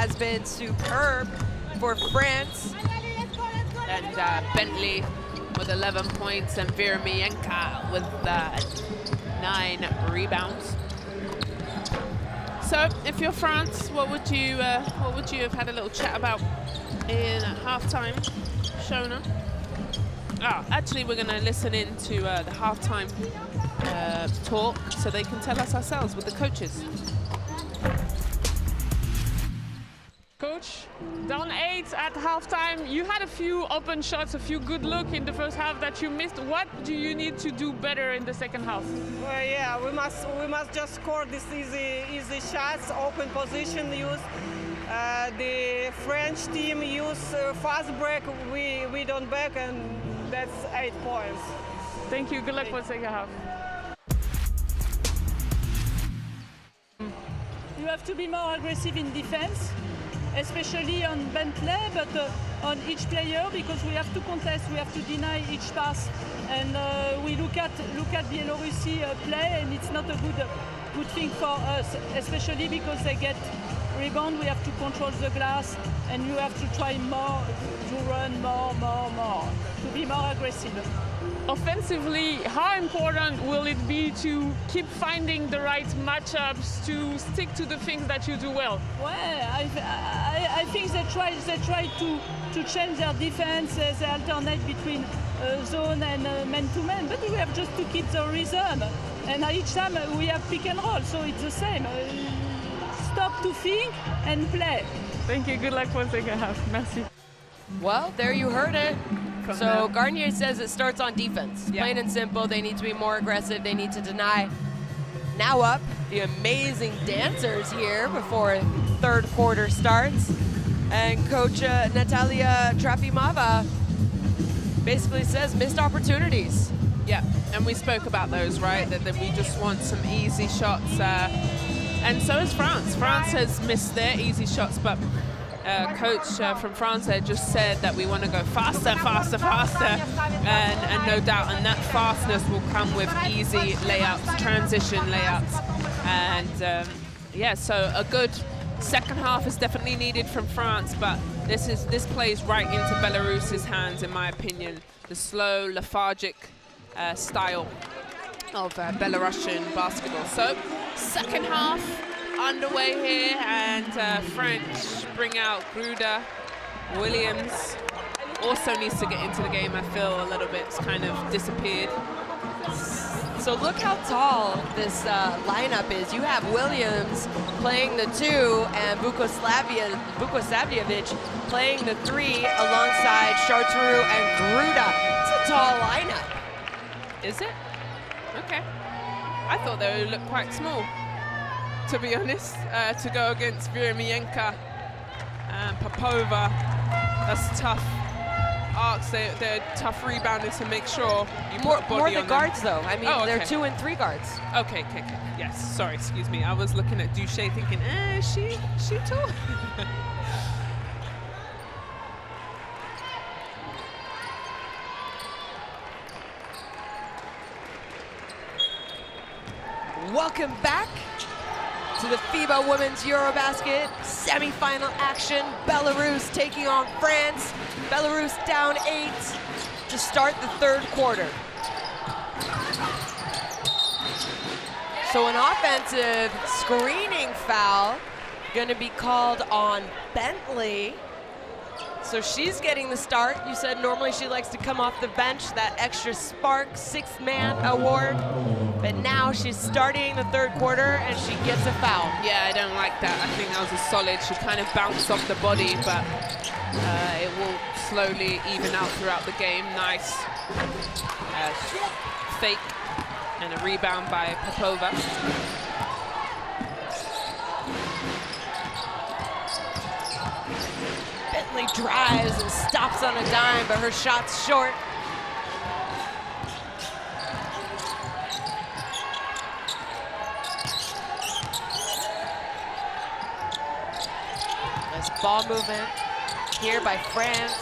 has been superb for France. And Bentley with 11 points and Virmienka with 9 rebounds. So, if you're France, what would you have had a little chat about in halftime, Shona? Oh, actually, we're going to listen in to the halftime talk so they can tell us ourselves with the coaches. Coach, down 8 at halftime. You had a few open shots, a few good looks in the first half that you missed. What do you need to do better in the second half? Well, yeah, we must just score these easy shots, open position use. The French team use fast break. We don't back, and that's 8 points. Thank you. Good luck for the second half. You have to be more aggressive in defense, especially on Bentley, but on each player, because we have to contest, we have to deny each pass, and we look at Belarusi play, and it's not a good thing for us, especially because they get rebound. We have to control the glass, and you have to try more to run more, to be more aggressive. Offensively, how important will it be to keep finding the right matchups, to stick to the things that you do well? Well, I think they try to change their defense. They alternate between zone and man-to-man, but we have just to keep the rhythm. And each time we have pick and roll, so it's the same. Stop to think and play. Thank you. Good luck for the second half. Merci. Well, there you heard it. So Garnier says it starts on defense. Yeah. Plain and simple, they need to be more aggressive. They need to deny. Now up, the amazing dancers here before third quarter starts. And Coach Natalia Trafimova basically says missed opportunities. Yeah, and we spoke about those, right? That we just want some easy shots. And so is France. France has missed their easy shots, but coach from France just said that we want to go faster, and no doubt, and that fastness will come with easy layups, transition layups, and yeah, so a good second half is definitely needed from France, but this plays right into Belarus's hands, in my opinion. The slow, lethargic style of Belarusian basketball. So second half underway here, and French bring out Gruda. Williams also needs to get into the game, I feel a little bit. It's kind of disappeared. So look how tall this lineup is. You have Williams playing the 2 and Vukosavljevic playing the 3 alongside Chartreux and Gruda. It's a tall lineup. Is it? Okay. I thought they would look quite small, to be honest, to go against Virmienka and Popova. That's tough. Arcs, they're tough rebounders to make sure you put a body more on the guards, though. I mean, okay. they're 2 and 3 guards. Okay. Yes, sorry, excuse me. I was looking at Duche thinking, she tall? Welcome back to the FIBA Women's EuroBasket semifinal action. Belarus taking on France. Belarus down 8 to start the third quarter. So an offensive screening foul going to be called on Bentley. So she's getting the start. You said normally she likes to come off the bench, that extra spark, 6th man award. But now she's starting the third quarter and she gets a foul. Yeah, I don't like that. I think that was a solid. She kind of bounced off the body, but it will slowly even out throughout the game. Nice fake and a rebound by Popova. Bentley drives and stops on a dime, but her shot's short. Nice ball movement here by France.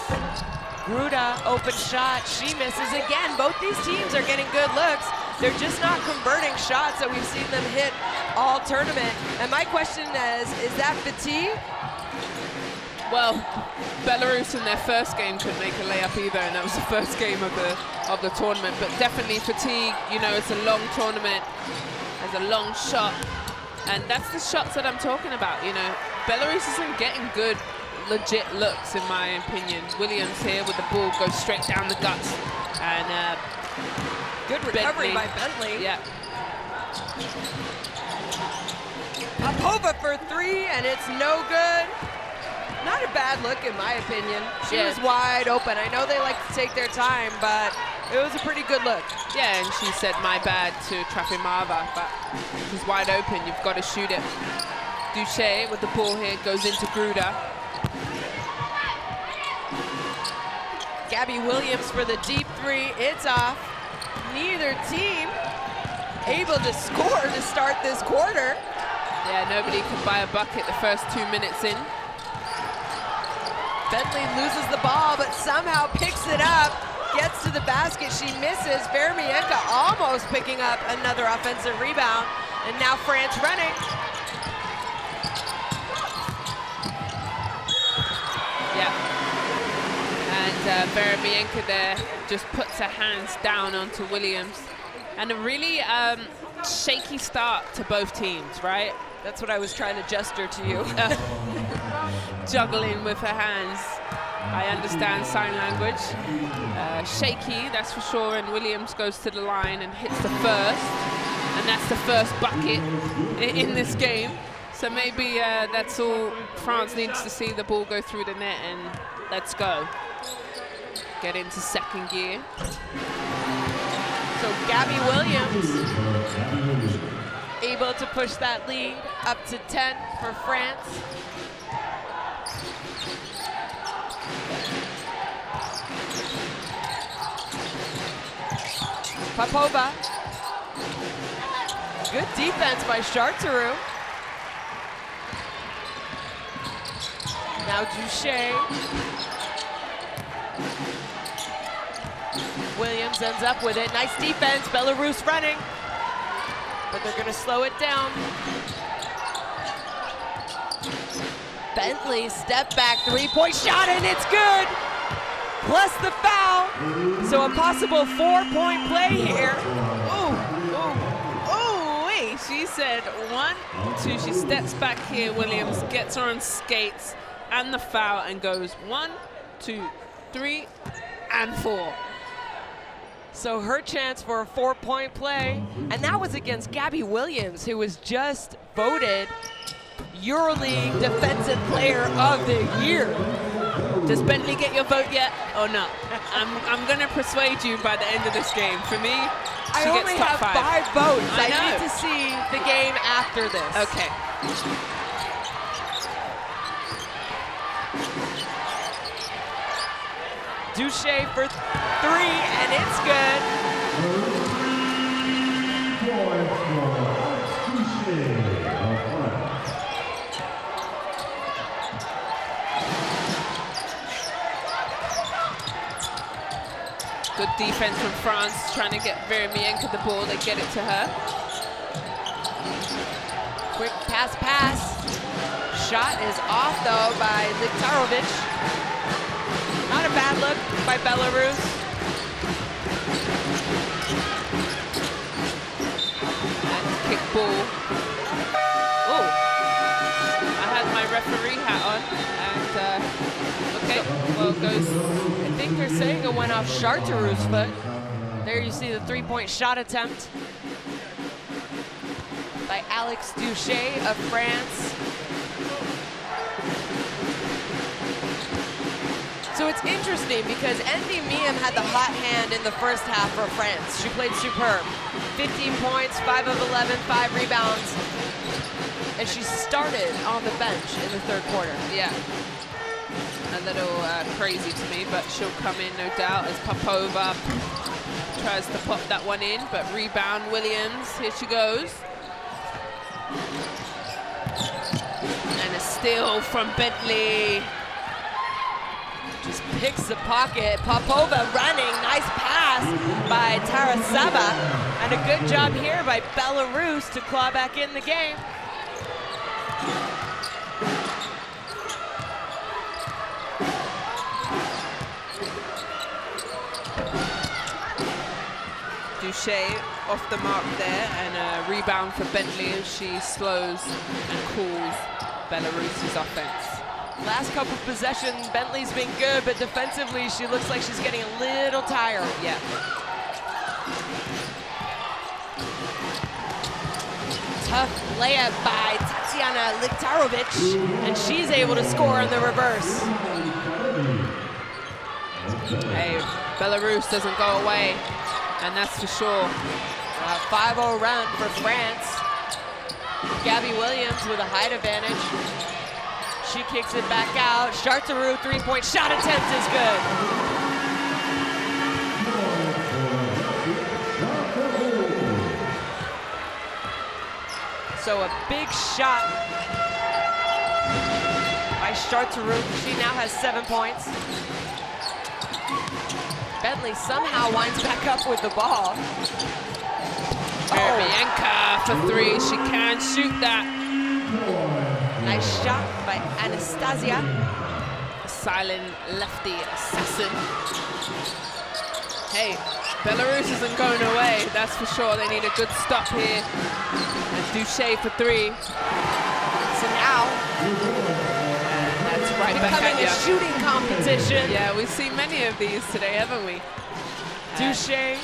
Gruda, open shot, she misses again. Both these teams are getting good looks. They're just not converting shots that we've seen them hit all tournament. And my question is that fatigue? Well, Belarus in their first game couldn't make a layup either, and that was the first game of the tournament. But definitely fatigue. You know, it's a long tournament. There's a long shot, and that's the shots that I'm talking about. You know, Belarus isn't getting good, legit looks, in my opinion. Williams here with the ball goes straight down the guts, and good recovery Bentley. by Bentley. Yeah. Popova for three, and it's no good. Not a bad look, in my opinion. She was wide open. I know they like to take their time, but it was a pretty good look. Yeah, and she said, my bad, to Trafimava, but she's wide open. You've got to shoot it. Duche with the ball here goes into Gruda. Gabby Williams for the deep three. It's off. Neither team able to score to start this quarter. Yeah, nobody could buy a bucket the first 2 minutes in. Bentley loses the ball, but somehow picks it up, gets to the basket, she misses. Vermienka almost picking up another offensive rebound, and now France running. Yeah. And Vermienka there just puts her hands down onto Williams. And a really shaky start to both teams, right? That's what I was trying to gesture to you. Juggling with her hands. I understand sign language. Shaky, that's for sure, and Williams goes to the line and hits the first. And that's the first bucket in this game. So maybe that's all France needs to see, the ball go through the net, and let's go. Get into second gear. So Gabby Williams able to push that lead up to 10 for France. Popova. Good defense by Charteroux. Now Duche. Williams ends up with it. Nice defense. Belarus running. But they're going to slow it down. Bentley, step back, three-point shot, and it's good! Plus the foul. So a possible 4-point play here. Wait, she said 1, 2, she steps back here, Williams gets her on skates, and the foul, and goes 1, 2, 3, and 4. So her chance for a 4-point play, and that was against Gabby Williams, who was just voted EuroLeague Defensive Player of the Year. Does Bentley get your vote yet or not? I'm going to persuade you by the end of this game. For me, I only have 5 votes. I need to see the game after this. Okay. Duche for 3, and it's good. Good defense from France, trying to get Vermienka the ball. They get it to her. Quick pass. Shot is off, though, by Liktarovic. Not a bad look by Belarus. And kick ball. Oh, I had my referee hat on, and okay, well, goes. I think they're saying it went off Charteroux's foot. There you see the 3-point shot attempt by Alex Duche of France. So it's interesting because Endy Miem had the hot hand in the first half for France. She played superb. 15 points, 5 of 11, 5 rebounds. And she started on the bench in the third quarter. Yeah. A little crazy to me, but she'll come in, no doubt, as Popova tries to pop that one in, but rebound Williams. Here she goes. And a steal from Bentley. Just picks the pocket. Popova running. Nice pass by Taraseva. And a good job here by Belarus to claw back in the game. Duche off the mark there, and a rebound for Bentley as she slows and cools Belarus's offense. Last couple of possessions, Bentley's been good, but defensively, she looks like she's getting a little tired. Yeah. Tough layup by Tatiana Liktarovic, and she's able to score on the reverse. Hey, Belarus doesn't go away, and that's for sure. 5-0 run for France. Gabby Williams with a height advantage. She kicks it back out. Charteroux three-point shot attempt is good. So a big shot by Charteroux. She now has 7 points. Bentley somehow winds back up with the ball. Bianca for three. She can shoot that. Nice shot by Anastasia. A silent lefty assassin. Hey, Belarus isn't going away, that's for sure. They need a good stop here. And Duche for three. So now, that's right back becoming at a you. shooting competition. Yeah, we've seen many of these today, haven't we? Duche,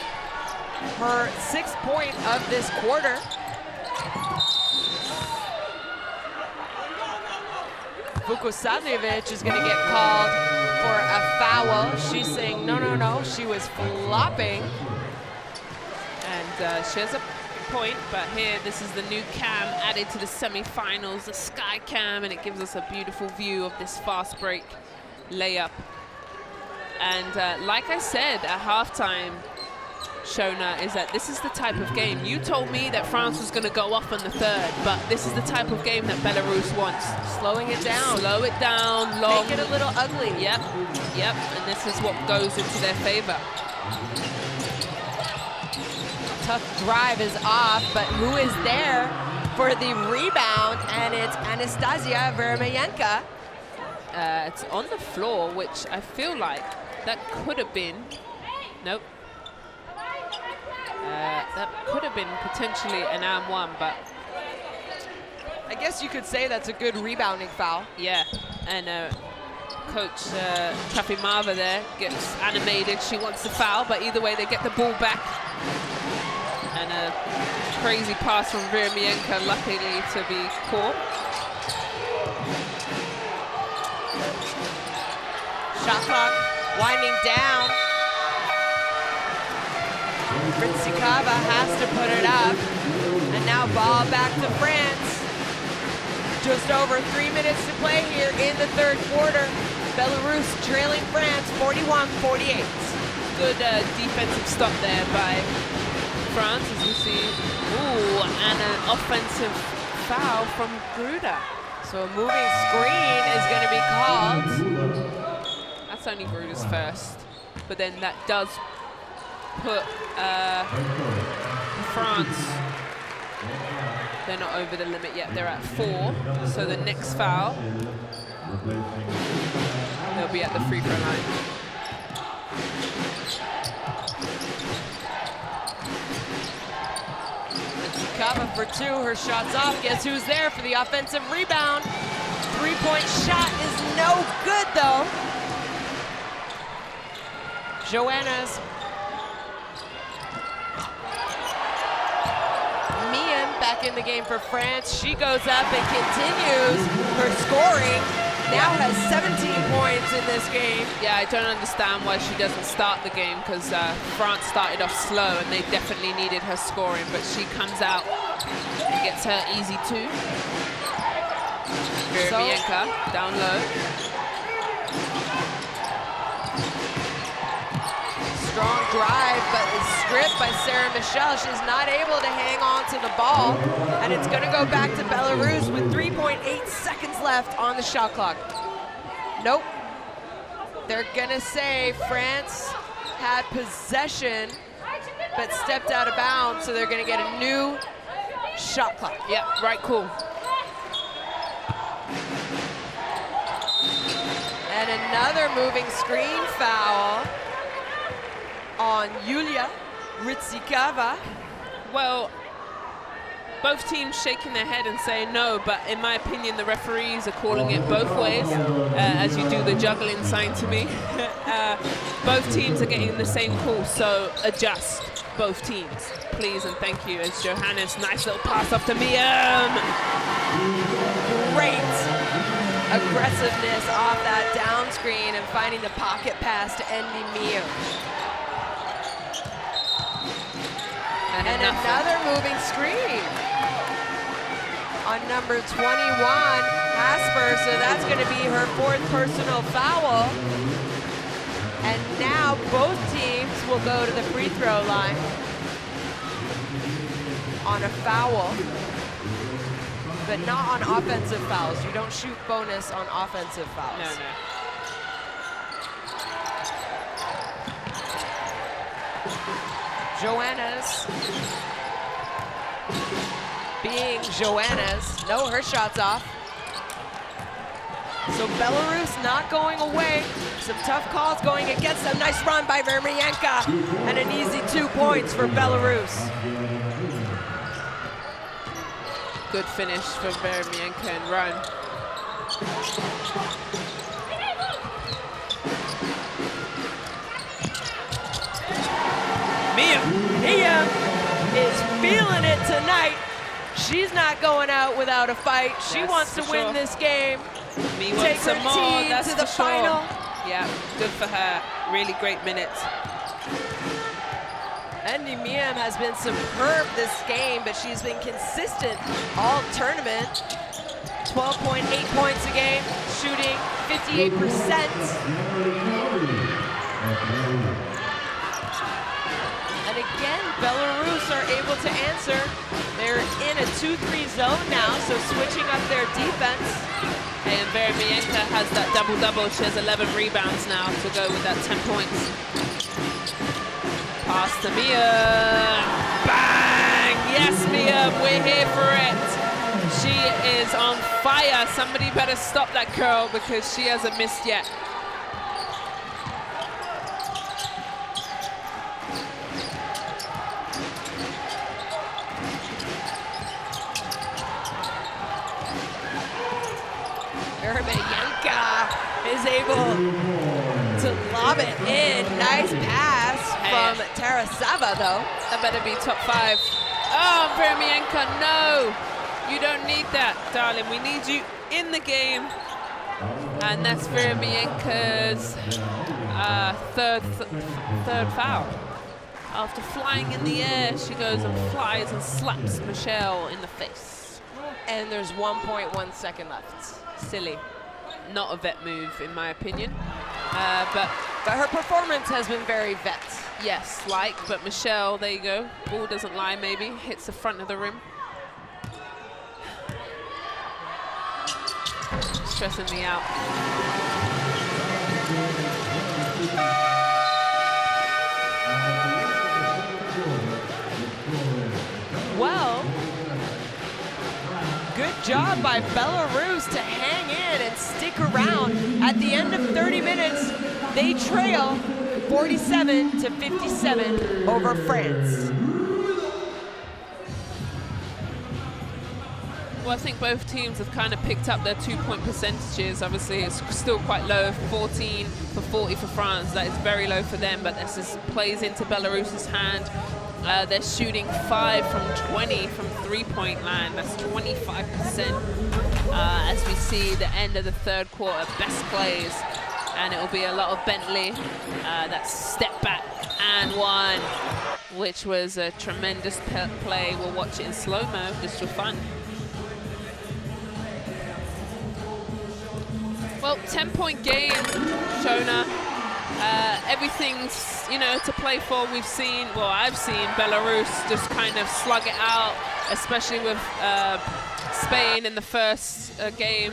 her 6th point of this quarter. Vukosavljevic is going to get called for a foul. She's saying, no, no, no, she was flopping. And she has a point, but here, this is the new cam added to the semi-finals, the Sky Cam, and it gives us a beautiful view of this fast break layup. And like I said at halftime, Shona, is that this is the type of game. You told me that France was going to go off on the third, but this is the type of game that Belarus wants. Slowing it down. Slow it down, long. Make it a little ugly. Yep, yep, and this is what goes into their favor. Tough drive is off, but who is there for the rebound? And it's Anastasia Vermeyenka. It's on the floor, which I feel like that could have been, nope. That could have been potentially an and one, but I guess you could say that's a good rebounding foul. Yeah, and Coach Trafimava there gets animated. She wants the foul, but either way, they get the ball back. And a crazy pass from Vermeyenka, luckily to be caught. Shot clock winding down. Fritsikava has to put it up. And now ball back to France. Just over 3 minutes to play here in the third quarter. Belarus trailing France 41-48. Good defensive stop there by France, as we see. Ooh, and an offensive foul from Gruda. So a moving screen is going to be called. That's only Gruda's first, but then that does put France, they're not over the limit yet, they're at 4, so the next foul, they'll be at the free throw line. Kava for 2, her shot's off. Guess who's there for the offensive rebound? 3-point shot is no good though. Joanna's Mian back in the game for France. She goes up and continues her scoring. Now has 17 points in this game. Yeah, I don't understand why she doesn't start the game, because France started off slow and they definitely needed her scoring, but she comes out and gets her easy 2. Vermeyenka down low. Strong drive, but is stripped by Sarah Michelle. She's not able to hang on to the ball, and it's going to go back to Belarus with 3.8 seconds left on the shot clock. Nope. They're going to say France had possession, but stepped out of bounds, so they're going to get a new shot clock. Yeah, right, cool. And another moving screen foul on Yulia Ritsikava. Well, both teams shaking their head and saying no, but in my opinion, the referees are calling it both ways, as you do the juggling sign to me. Both teams are getting the same call, so adjust, both teams, please and thank you. As Johannes, nice little pass off to Miam. Great aggressiveness off that down screen and finding the pocket pass to Andy Miam. And another moving screen on number 21, Hasper, so that's going to be her 4th personal foul. And now both teams will go to the free throw line on a foul, but not on offensive fouls. You don't shoot bonus on offensive fouls. No, no. Joanna's being Joanna's. No, her shot's off. So Belarus not going away. Some tough calls going against them. Nice run by Vermienka. And an easy 2 points for Belarus. Good finish for Vermienka and run. Mia is feeling it tonight. She's not going out without a fight. She wants to win this game. Me wants some more, that's to the final. Yeah, good for her. Really great minutes. Andy Miam has been superb this game, but she's been consistent all tournament. 12.8 points a game, shooting 58%. And again, Belarus are able to answer. They're in a 2-3 zone now, so switching up their defense. And Vermienka has that double-double. She has 11 rebounds now to go with that 10 points. Pass to Mia. Bang! Yes, Mia, we're here for it. She is on fire. Somebody better stop that girl because she hasn't missed yet. Vermienka is able to lob it in. Nice pass from Tarasava, though. That better be top 5. Oh, Vermienka, no. You don't need that, darling. We need you in the game. And that's Vermienka's third foul. After flying in the air, she goes and flies and slaps Michelle in the face. And there's 1.1 second left. Silly. Not a vet move, in my opinion. But her performance has been very vet. Yes, but Michelle, there you go. Ball doesn't lie, maybe. Hits the front of the rim. Stressing me out. Well, good job by Belarus to hang in and stick around. At the end of 30 minutes, they trail 47-57 over France. Well, I think both teams have kind of picked up their 2-point percentages. Obviously, it's still quite low, 14 for 40 for France. That is very low for them, but this just plays into Belarus's hand. They're shooting 5 from 20 from three-point line. That's 25%. As we see the end of the third quarter, best plays. And it will be a lot of Bentley. That step back and one, which was a tremendous play. We'll watch it in slow-mo just for fun. Well, 10-point game, Shona. Everything's, to play for. We've seen, well, I've seen Belarus just kind of slug it out, especially with Spain in the first game,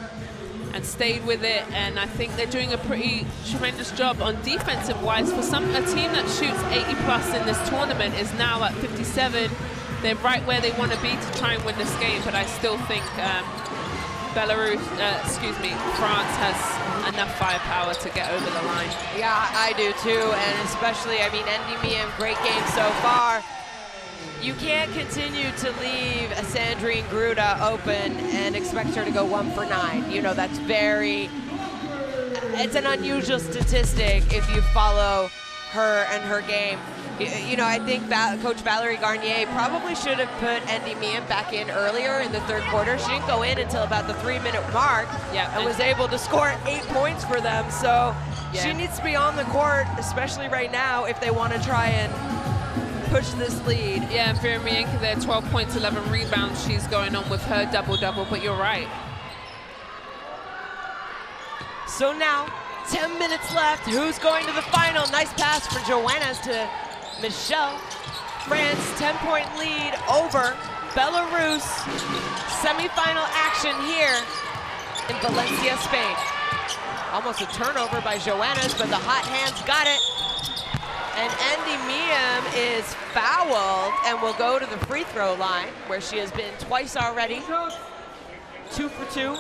and stayed with it. And I think they're doing a pretty tremendous job on defensive-wise. For a team that shoots 80+ in this tournament is now at 57. They're right where they want to be to try and win this game, but I still think France has enough firepower to get over the line. Yeah, I do too, and especially, I mean, Endimiam, great game so far. You can't continue to leave a Sandrine Gruda open and expect her to go 1 for 9. You know, that's it's an unusual statistic if you follow her and her game. You know, I think Coach Valerie Garnier probably should have put Endimiam back in earlier in the third quarter. She didn't go in until about the 3-minute mark and was able to score 8 points for them. So she needs to be on the court, especially right now, if they want to try and push this lead. Yeah, and Veremienka there, 12 points, 11 rebounds. She's going on with her double-double, but you're right. So now, 10 minutes left. Who's going to the final? Nice pass for Joannas to Michelle. France, 10-point lead over Belarus. Semi-final action here in Valencia, Spain. Almost a turnover by Joannas, but the hot hands got it. And Endimiam is fouled and will go to the free throw line, where she has been twice already. 2 for 2.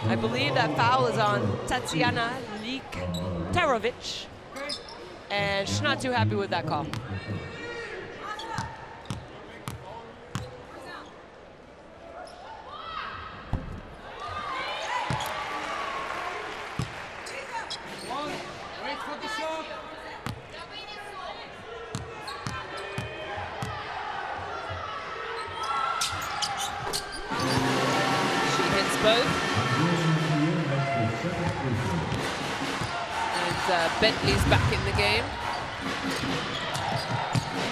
I believe that foul is on Tatiana Likterovic, and she's not too happy with that call. She hits both. Bentley's back in the game.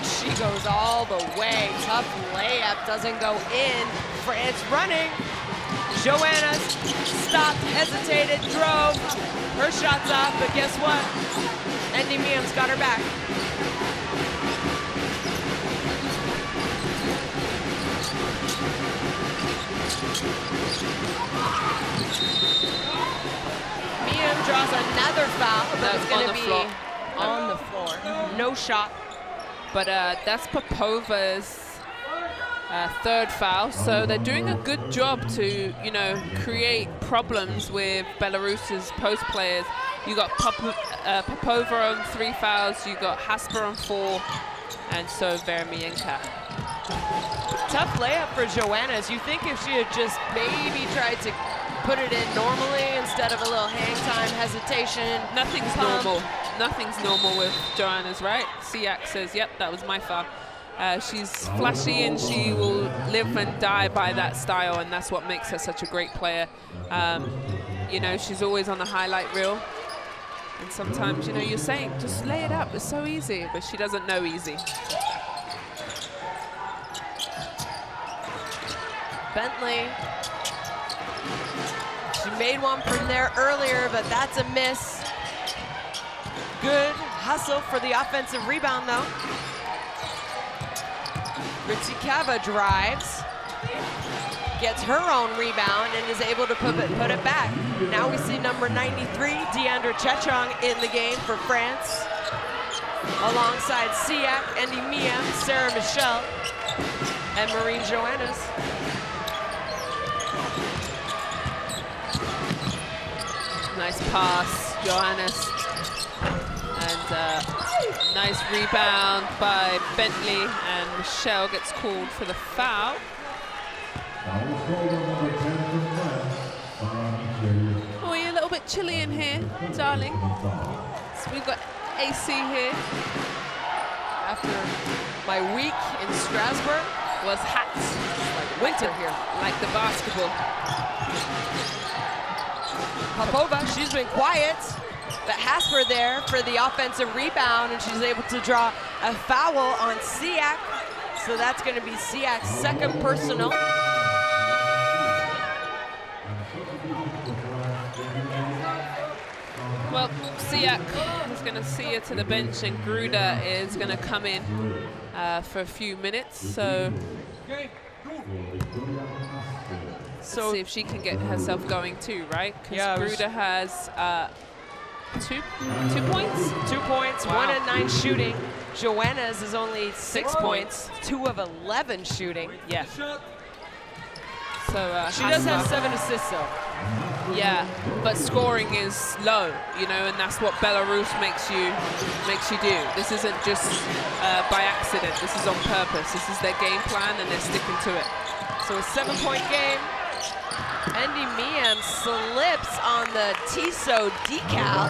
She goes all the way. Tough layup, doesn't go in. France running. Joannas stopped, hesitated, drove. Her shot's up, but guess what? Endimiam's got her back. Draws another foul, but it's going to be on the floor. No shot. But that's Popova's third foul, so they're doing a good job to, you know, create problems with Belarus's post players. You got Popova on 3 fouls, you got Hasper on 4, and so Veremienka. Tough layup for Joannas. You think if she had just maybe tried to put it in normally instead of a little hang time, hesitation. Nothing's normal. Nothing's normal with Joannas, right? Siak says, yep, that was my foul. She's flashy and she will live and die by that style, and that's what makes her such a great player. You know, she's always on the highlight reel. And sometimes, you know, you're saying, just lay it up, it's so easy, but she doesn't know easy. Bentley. She made one from there earlier, but that's a miss. Good hustle for the offensive rebound, though. Ritsikava drives, gets her own rebound, and is able to put it back. Now we see number 93, Deandra Chechong, in the game for France, alongside Siak, Endimiam, Sarah Michelle, and Marine Joannas. Nice pass, Joannas. And nice rebound by Bentley, and Michelle gets called for the foul. Oh, you're a little bit chilly in here, darling. So we've got AC here. After my week in Strasbourg, was hot. It's like winter here. Like the basketball. Popova, she's been quiet, but Hasper there for the offensive rebound, and she's able to draw a foul on Siak. So that's going to be Siak's second personal. Well, Siak is going to see her to the bench, and Gruda is going to come in for a few minutes. So let's see if she can get herself going too, right? Because Gruda has 2 points? 2 points, wow. 1 and 9 shooting. Joannas is only 6 points, 2 of 11 shooting. Yeah. So she does have Haspa. 7 assists, though. Yeah, but scoring is low, you know, and that's what Belarus makes you do. This isn't just by accident. This is on purpose. This is their game plan, and they're sticking to it. So a 7-point game. Andy Miem slips on the Tissot decal.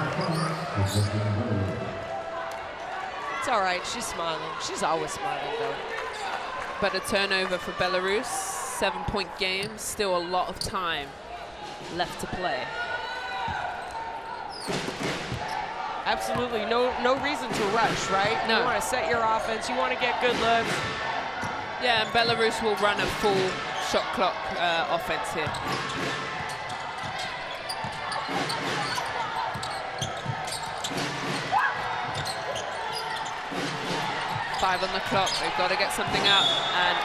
It's all right. She's smiling. She's always smiling, though. But a turnover for Belarus. 7-point game. Still a lot of time left to play. Absolutely. No reason to rush, right? No. You want to set your offense. You want to get good looks. Yeah, and Belarus will run a full shot clock offense here. Five on the clock. They've got to get something out, and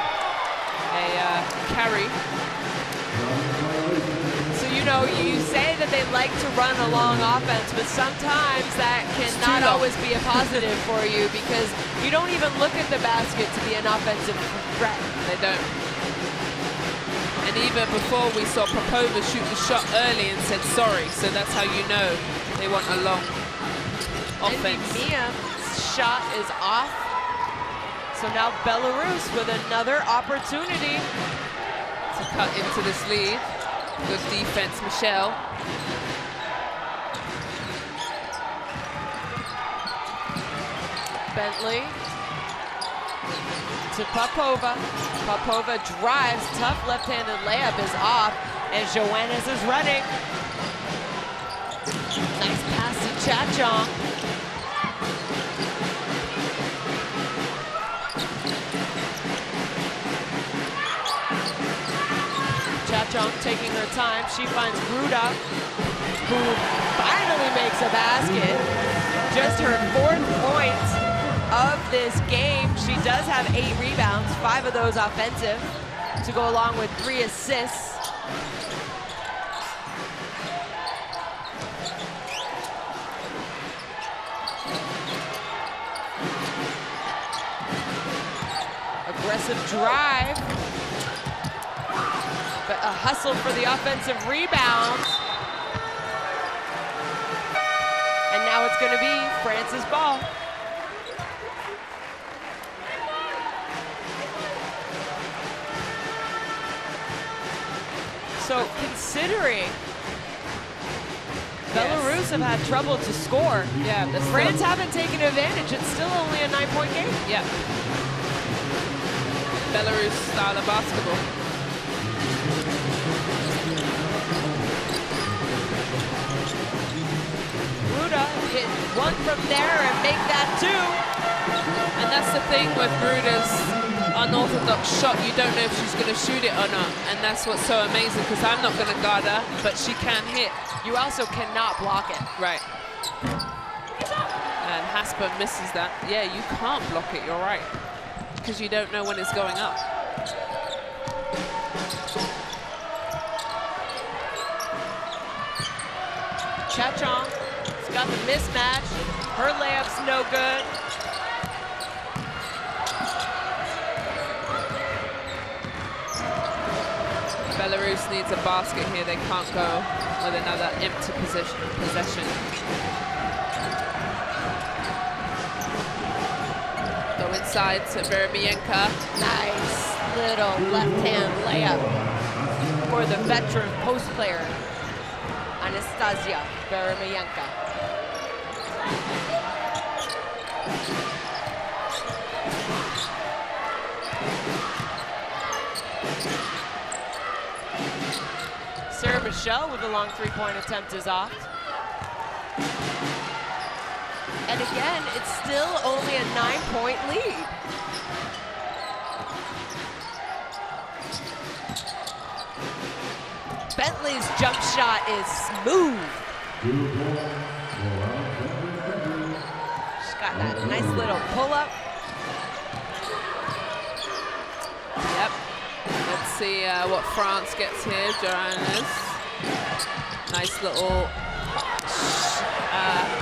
a carry. So, you know, you say that they like to run a long offense, but sometimes that cannot always be a positive for you, because you don't even look at the basket to be an offensive threat. They don't. And even before, we saw Popova shoot the shot early and said sorry, so that's how you know they want a long offense. Miem's shot is off. So now Belarus with another opportunity to cut into this lead. Good defense, Michelle. Bentley to Popova. Popova drives, tough left-handed layup is off, and Joannes is running. Nice pass to Chachong. Chachong taking her time. She finds Gruda, who finally makes a basket. Just her 4th point of this game. She does have 8 rebounds, 5 of those offensive, to go along with 3 assists. Aggressive drive, but a hustle for the offensive rebounds. And now it's going to be France's ball. So considering Belarus have had trouble to score, yeah, France haven't taken advantage. It's still only a 9-point game. Yeah. Belarus style of basketball. Gruda hit 1 from there and make that 2. And that's the thing with Gruda's unorthodox shot. You don't know if she's going to shoot it or not. And that's what's so amazing, because I'm not going to guard her, but she can hit. You also cannot block it. Right. And Haspa misses that. Yeah, you can't block it, you're right. Because you don't know when it's going up. Chachong has got the mismatch. Her layup's no good. Belarus needs a basket here. They can't go with another empty possession. Go inside to Veremienka. Nice little left-hand layup for the veteran post player, Anastasia Veremienka. Sarah Michelle with a long 3-point attempt is off. And again, it's still only a 9-point lead. Bentley's jump shot is smooth. She's got that nice little pull-up. Yep. Let's see what France gets here. Joannes. Nice little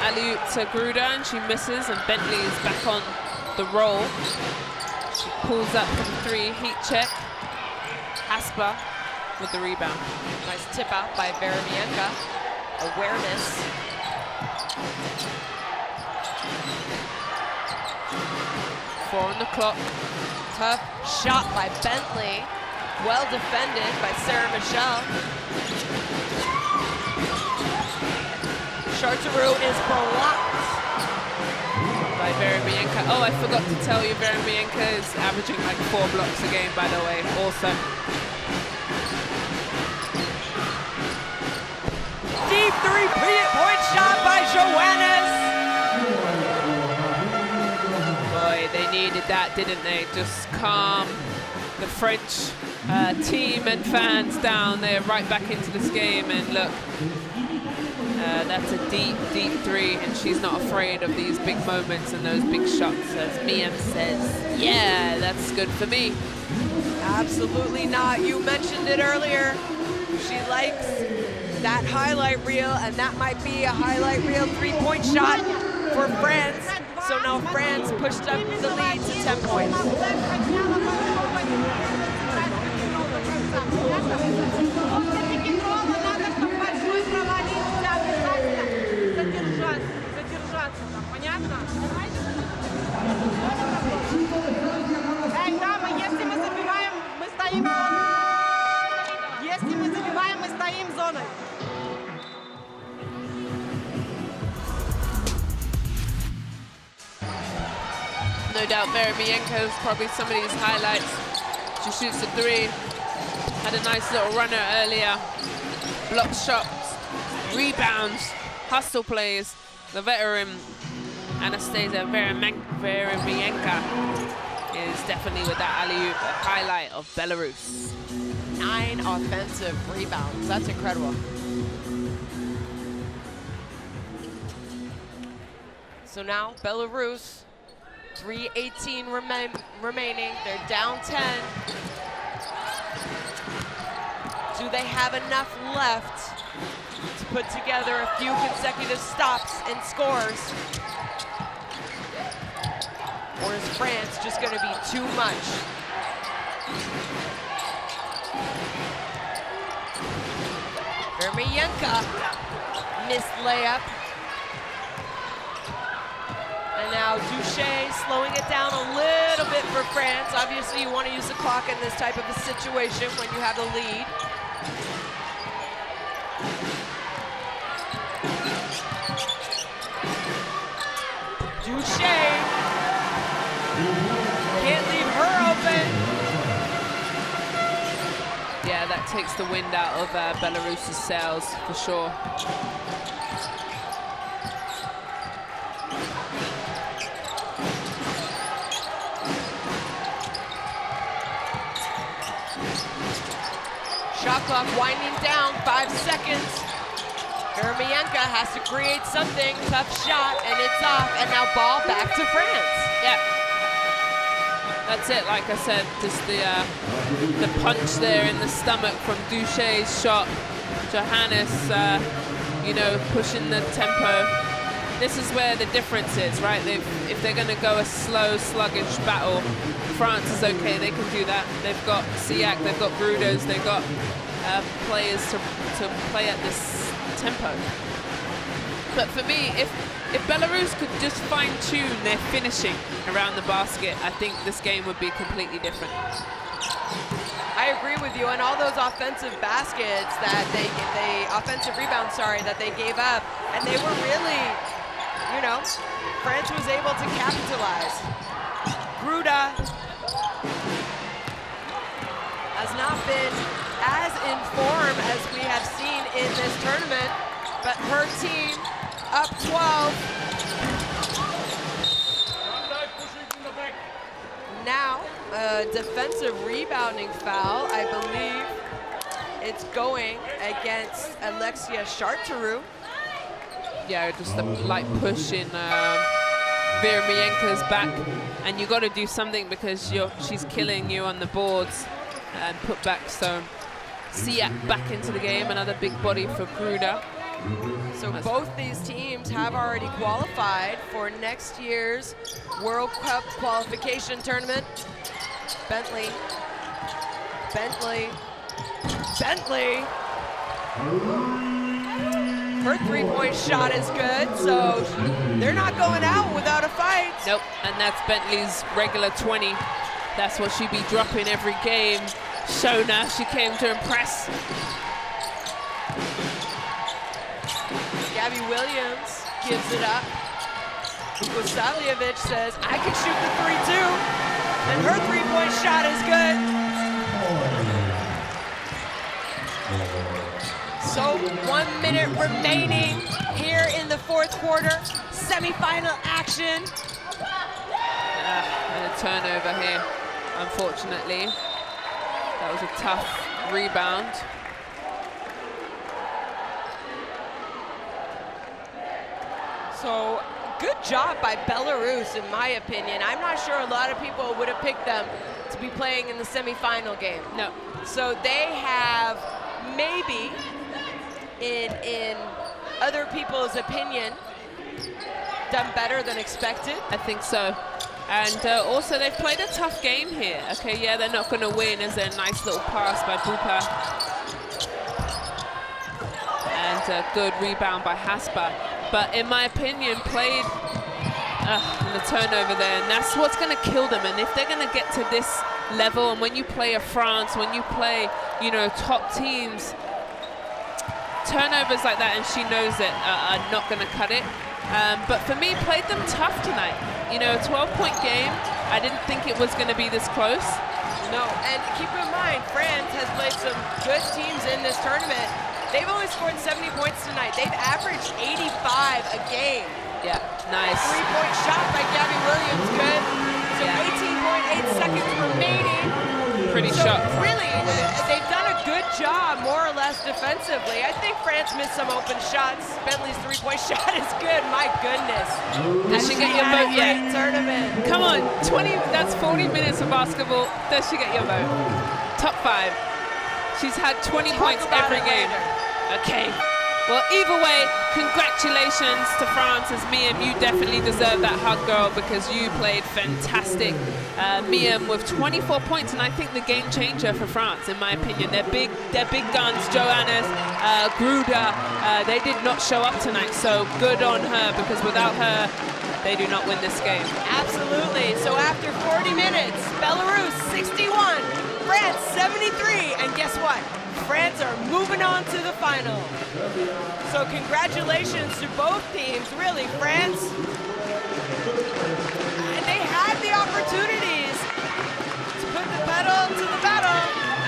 alley-oop to Gruda, and she misses, and Bentley is back on the roll. She pulls up from 3, heat check. Haspa with the rebound. Nice tip out by Veremienka. Awareness. 4 on the clock. Tough shot by Bentley. Well defended by Sarah Michelle. Charteroux is blocked by Veremienka. Oh, I forgot to tell you, Veremienka is averaging like 4 blocks a game, by the way, also. Deep three-point shot by Johannes. Boy, they needed that, didn't they? Just calm the French team and fans down. They're right back into this game, and look, that's a deep, deep three, and she's not afraid of these big moments and those big shots, as Miem says. Yeah, that's good for me. Absolutely not. You mentioned it earlier. She likes that highlight reel, and that might be a highlight reel three-point shot for France. So now France pushed up the lead to 10 points. No doubt Veremienko is probably somebody's highlights. She shoots a 3. Had a nice little runner earlier. Block shots, rebounds, hustle plays. The veteran Anastasia Veremienka is definitely with that alley-oop, a highlight of Belarus. 9 offensive rebounds. That's incredible. So now Belarus, 3:18 remaining. They're down 10. Do they have enough left to put together a few consecutive stops and scores? Or is France just going to be too much? Veremienka, missed layup. And now Duché slowing it down a little bit for France. Obviously, you want to use the clock in this type of a situation when you have the lead. Duché can't leave her open. Yeah, that takes the wind out of Belarus's sails for sure. Shot clock winding down, 5 seconds. Veremienka has to create something, tough shot, and it's off, and now ball back to France. Yeah. That's it, like I said, just the punch there in the stomach from Duché's shot. Johannes, you know, pushing the tempo. This is where the difference is, right? If they're going to go a slow, sluggish battle, France is okay, they can do that. They've got Siak, they've got Grudas, they've got players to play at this tempo. But for me, if Belarus could just fine-tune their finishing around the basket, I think this game would be completely different. I agree with you, and all those offensive baskets that offensive rebounds, sorry, that they gave up, and they were really, you know, France was able to capitalize. Gruda has not been as in form as we have seen in this tournament, but her team up 12. Now, a defensive rebounding foul, I believe it's going against Alexia Charteroux. Yeah, just a light push in Veremienka's back, and you got to do something because she's killing you on the boards and put back. So Siak back into the game, another big body for Gruda. So both these teams have already qualified for next year's World Cup qualification tournament. Bentley Bentley. Her three-point shot is good, so they're not going out without a fight. Nope, and that's Bentley's regular 20. That's what she'd be dropping every game. Shona, she came to impress. Gabby Williams gives it up. Gosavljevic says, I can shoot the 3 too. And her three-point shot is good. So 1 minute remaining here in the fourth quarter. Semi-final action. And a turnover here, unfortunately. That was a tough rebound. So good job by Belarus, in my opinion. I'm not sure a lot of people would have picked them to be playing in the semi-final game. No. So they have maybe, in other people's opinion, done better than expected. I think so. And also they've played a tough game here. Okay, yeah, they're not gonna win. Is a nice little pass by Bupa. And a good rebound by Haspa. But in my opinion, played and the turnover there, and that's what's gonna kill them. And if they're gonna get to this level, and when you play a France, when you play, you know, top teams, turnovers like that, and she knows it, are not gonna cut it. But for me, played them tough tonight. You know, a 12-point game. I didn't think it was gonna be this close. No, and keep in mind, France has played some good teams in this tournament. They've only scored 70 points tonight. They've averaged 85 a game. Yeah, nice. Three-point shot by Gabby Williams, good. So 18.8 seconds remaining. Pretty so shot. Really, they've done a good job, more or less defensively. I think France missed some open shots. Bentley's three-point shot is good. My goodness. Does she get your vote yet? Tournament. Come on, 20. That's 40 minutes of basketball. Does she get your vote? Top 5. She's had 20 points every game. Okay. Well, either way, congratulations to France. As Miem, you definitely deserve that hug, girl, because you played fantastic. Miem with 24 points, and I think the game changer for France, in my opinion. They're big guns. Johannes, Gruda, they did not show up tonight, so good on her, because without her, they do not win this game. Absolutely. So after 40 minutes, Belarus 61, France 73, and guess what? France are moving on to the final. So congratulations to both teams, really. France, they had the opportunities to put the pedal to the metal,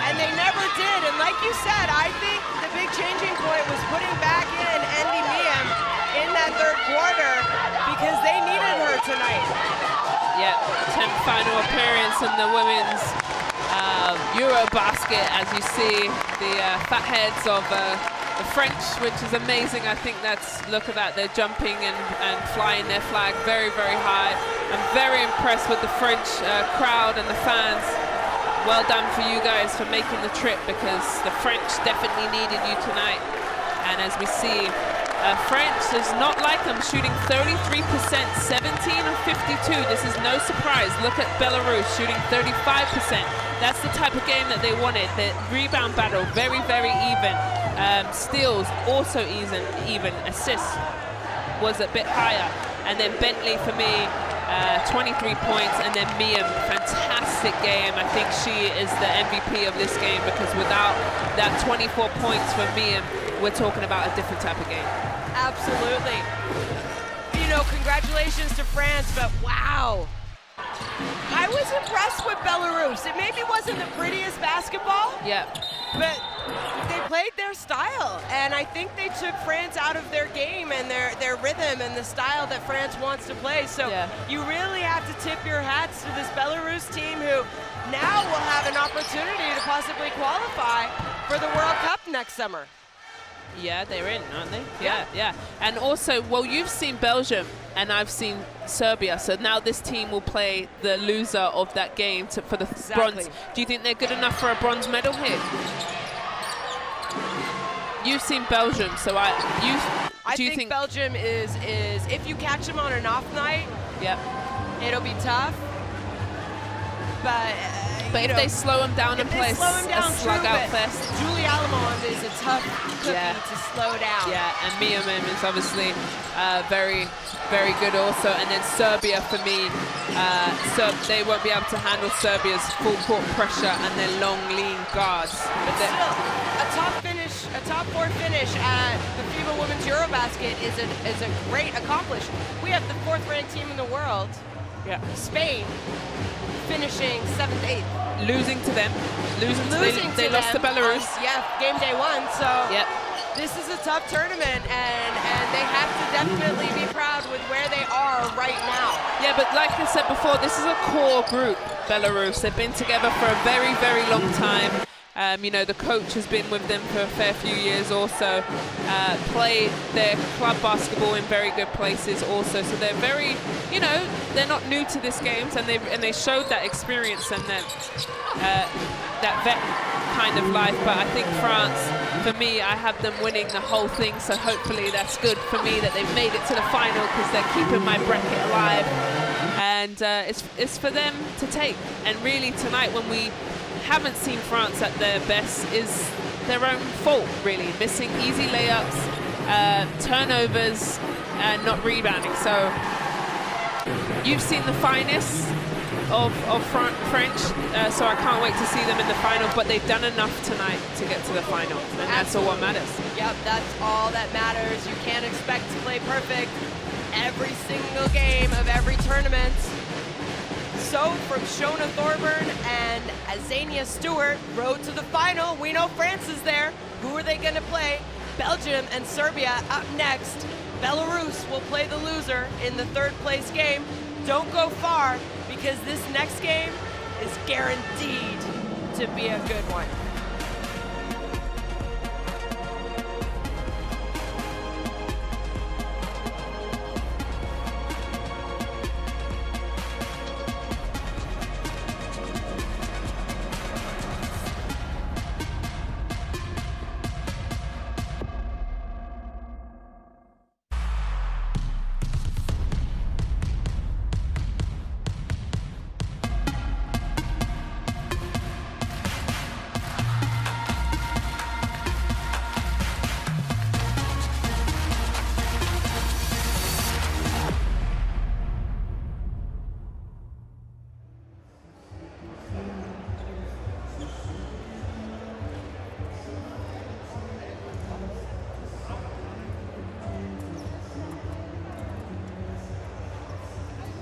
and they never did. And like you said, I think the big changing point was putting back in Andy Miem in that third quarter, because they needed her tonight. Yeah, 10th final appearance in the women's EuroBasket, as you see the fat heads of the French, which is amazing. I think that's, look at that, they're jumping and flying their flag very, very high. I'm very impressed with the French crowd and the fans. Well done for you guys for making the trip, because the French definitely needed you tonight. And as we see, France is not like them, shooting 33%, 17 of 52. This is no surprise. Look at Belarus shooting 35%. That's the type of game that they wanted. The rebound battle, very, very even. Steals, also even. Assists was a bit higher. And then Bentley, for me, 23 points. And then Miem, fantastic game. I think she is the MVP of this game, because without that 24 points for Miem, we're talking about a different type of game. Absolutely. You know, congratulations to France, but wow. I was impressed with Belarus. It maybe wasn't the prettiest basketball. Yeah. But they played their style, and I think they took France out of their game and their rhythm and the style that France wants to play. So you really have to tip your hats to this Belarus team, who now will have an opportunity to possibly qualify for the World Cup next summer. Yeah, they're in, aren't they? Yeah. And also, well, you've seen Belgium and I've seen Serbia, so now this team will play the loser of that game for the bronze. Do you think they're good enough for a bronze medal here? You've seen Belgium, so I think Belgium is if you catch them on an off night, yep, it'll be tough. But But if they slow him down and play a slug-out fest. Julie Alamond is a tough cookie to slow down. Yeah, and Mia Mim is obviously very, very good also. And then Serbia, for me, they won't be able to handle Serbia's full court pressure and their long, lean guards. But still, a top 4 finish at the FIBA Women's EuroBasket is a great accomplishment. We have the 4th-ranked team in the world, Spain, finishing 7th, 8th. Losing to them. They lost to Belarus. Game day 1. So this is a tough tournament, and they have to definitely be proud with where they are right now. Yeah, but like I said before, this is a core group, Belarus. They've been together for a very, very long time. You know, the coach has been with them for a fair few years also, play their club basketball in very good places also. So they're very, you know, they're not new to this games, and they showed that experience and that vet kind of life. But I think France, for me, I have them winning the whole thing. So hopefully that's good for me that they've made it to the final, because they're keeping my bracket alive. And it's for them to take. And really tonight, when we haven't seen France at their best, is their own fault, really. Missing easy layups, turnovers, and not rebounding. So you've seen the finest of French, so I can't wait to see them in the final, but they've done enough tonight to get to the final, and that's all what matters. Yep, that's all that matters. You can't expect to play perfect every single game of every tournament. So from Shona Thorburn and Azania Stewart, road to the final. We know France is there. Who are they going to play? Belgium and Serbia up next. Belarus will play the loser in the 3rd place game. Don't go far, because this next game is guaranteed to be a good one.